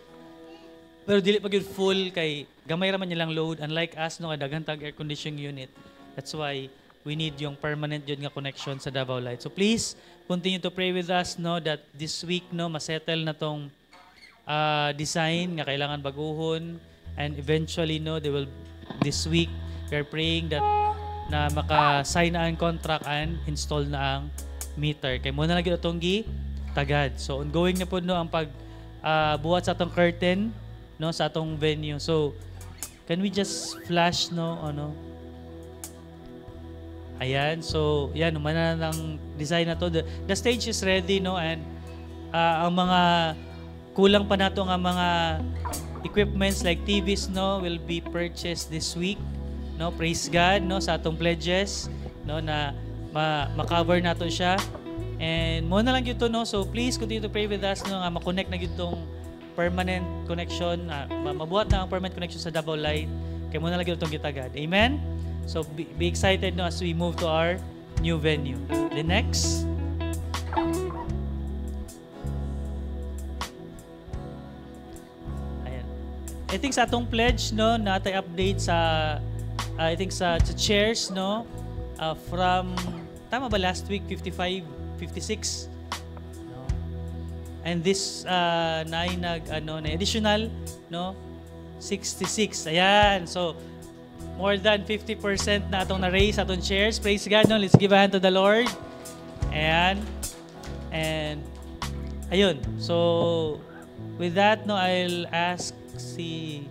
Speaker 3: pero dili pa gyud full kay gamay ra man nilang load, unlike us, no, daghan tag air conditioning unit. That's why we need yung permanent yun nga connection sa Davao Light. So please continue to pray with us, no, that this week, no, masettle na tong design nga kailangan baguhon, and eventually, no, they will this week we are praying that na maka-sign na ang contract and install na ang meter. Kaya muna lagi itong tagad. So ongoing na po, no, ang pag buhat sa atong curtain, no, sa atong venue. So can we just flash, no, ano? Ayan. So yan, umana ng design na to. The stage is ready, no, and ang mga kulang pa nato nga mga equipments like TVs, no, will be purchased this week. No, praise God, no, sa atong pledges, no, na ma-cover nato siya. And mo na lang gyud to, no. So please continue to pray with us, no, nga ma-connect na gyud tong permanent connection, mabuhat na ang permanent connection sa Davao Light. Kay mo na lang gyud tong gitagad. Amen. So be excited, no, as we move to our new venue. The next. Ayan. I think sa atong pledge, no, natay update sa I think sa chairs, no, from, tama ba last week, 55, 56, no? And this na additional, no, 66. Ayan, so more than 50% na atong na-raise atong chairs. Praise God, no? Let's give a hand to the Lord. Ayan. And ayun. So with that, no, I'll ask si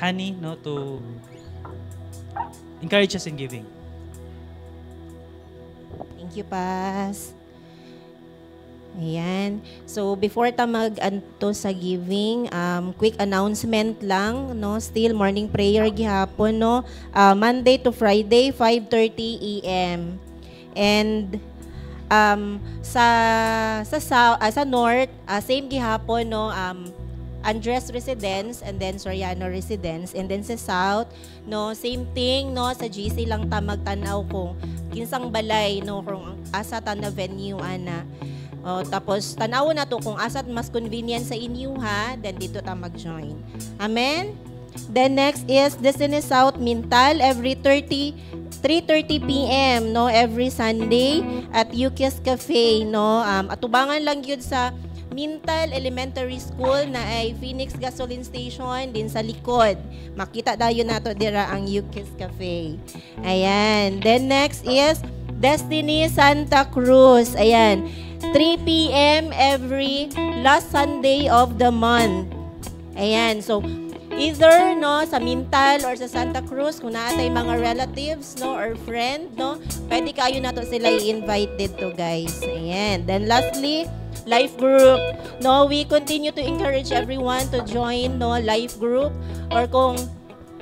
Speaker 3: Hani, no, to encourage us in giving.
Speaker 4: Thank you, Pas. Ayan. So, before ta mag-anto sa giving, quick announcement lang, no? Still morning prayer gihapon, no? Monday to Friday, 5:30 a.m. And sa North, same gihapon, no? Andres Residence and then Soriano Residence, and then sa South, no, same thing, no, sa GC lang ta magtanaw kung kinsang balay, no, kung asa ta na venue ana. Tapos tanaw na to kung asa mas convenient sa inyo, ha, then dito ta mag-join. Amen. Then next is Destiny South Mintal every 3:30 p.m. no, every Sunday at Yukis Cafe, no. Atubangan lang yun sa Mintal Elementary School na ay Phoenix Gasoline Station din sa likod. Makita dayon nato dira ang Yukis Cafe. Ayan. Then next is Destiny Santa Cruz. Ayan. 3 p.m. every last Sunday of the month. Ayan. So, either, no, sa Mintal or sa Santa Cruz, kung naatay mga relatives, no, or friend, no, pwede kayo nato sila i-invite dito, guys. Ayan. Then lastly, life group. No, we continue to encourage everyone to join, no, life group. Or kung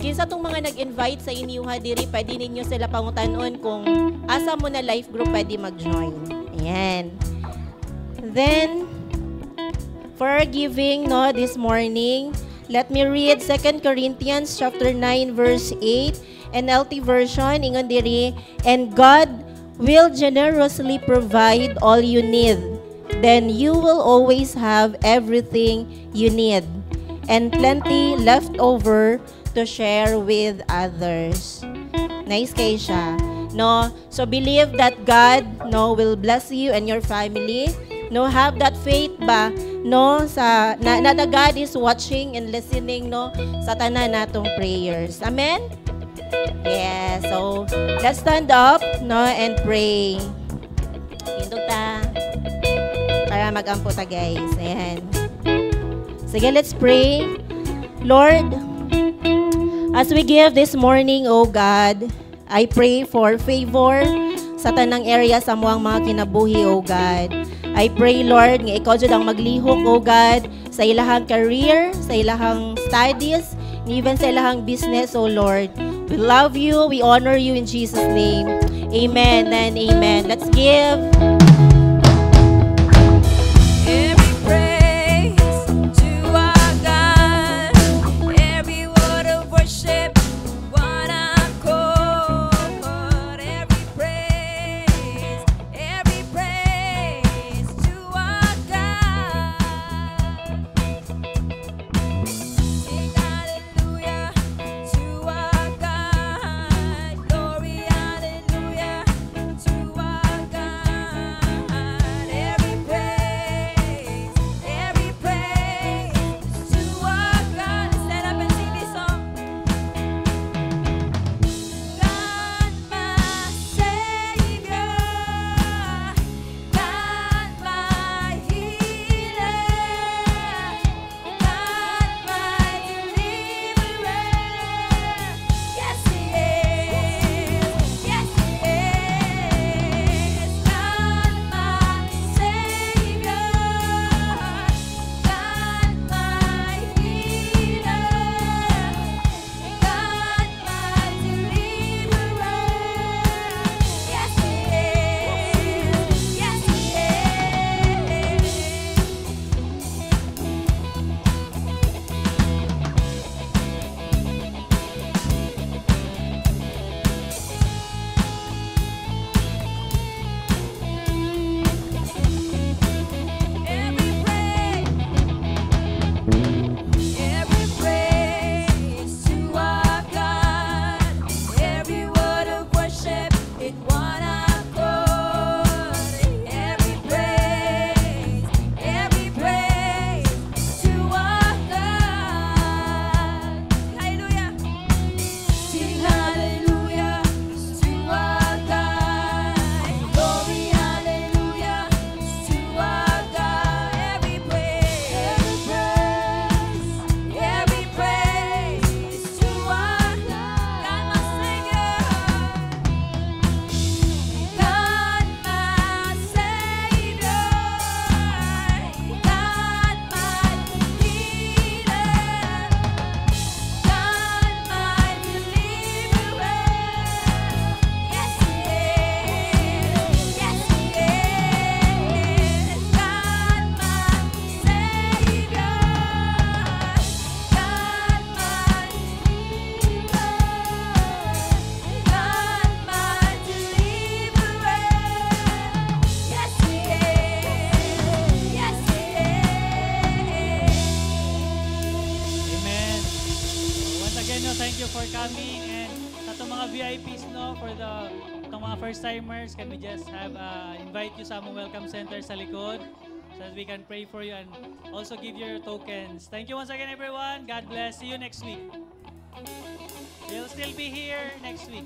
Speaker 4: kinsa tong mga nag-invite sa inyo ha diri, pwede ninyo sila pangutanon kung asa mo na life group pwede mag-join. Ayan. Then, for giving, no, this morning, let me read 2 Corinthians chapter 9 verse 8, NLT version, ingon diri, and God will generously provide all you need. Then you will always have everything you need and plenty left over to share with others. Nice kay siya. No? So believe that God, no, will bless you and your family. No, have that faith ba, no, sa na God is watching and listening, no, sa tanan natong prayers. Amen. Yeah, so let's stand up, no, and pray. Pindot ta. Para mag-ampo ta, guys. Ayan. Sige, let's pray. Lord, as we give this morning, oh God, I pray for favor sa tanang area sa muang mga kinabuhi, oh God. I pray, Lord, nga ikaw jud ang maglihok, oh God, sa ilahang career, sa ilahang studies, and even sa ilahang business, oh Lord. We love you, we honor you in Jesus' name. Amen and amen. Let's give.
Speaker 2: Every praise to our God, every word of worship, one accord. Every praise to our God. Sing hallelujah to our God, glory hallelujah to our God.
Speaker 3: you for coming. And sa itong mga VIPs, no, for itong mga first-timers, can we just have invite you sa among welcome center sa likod so that we can pray for you and also give your tokens. Thank you once again, everyone. God bless. See you next week. We'll still be here next week.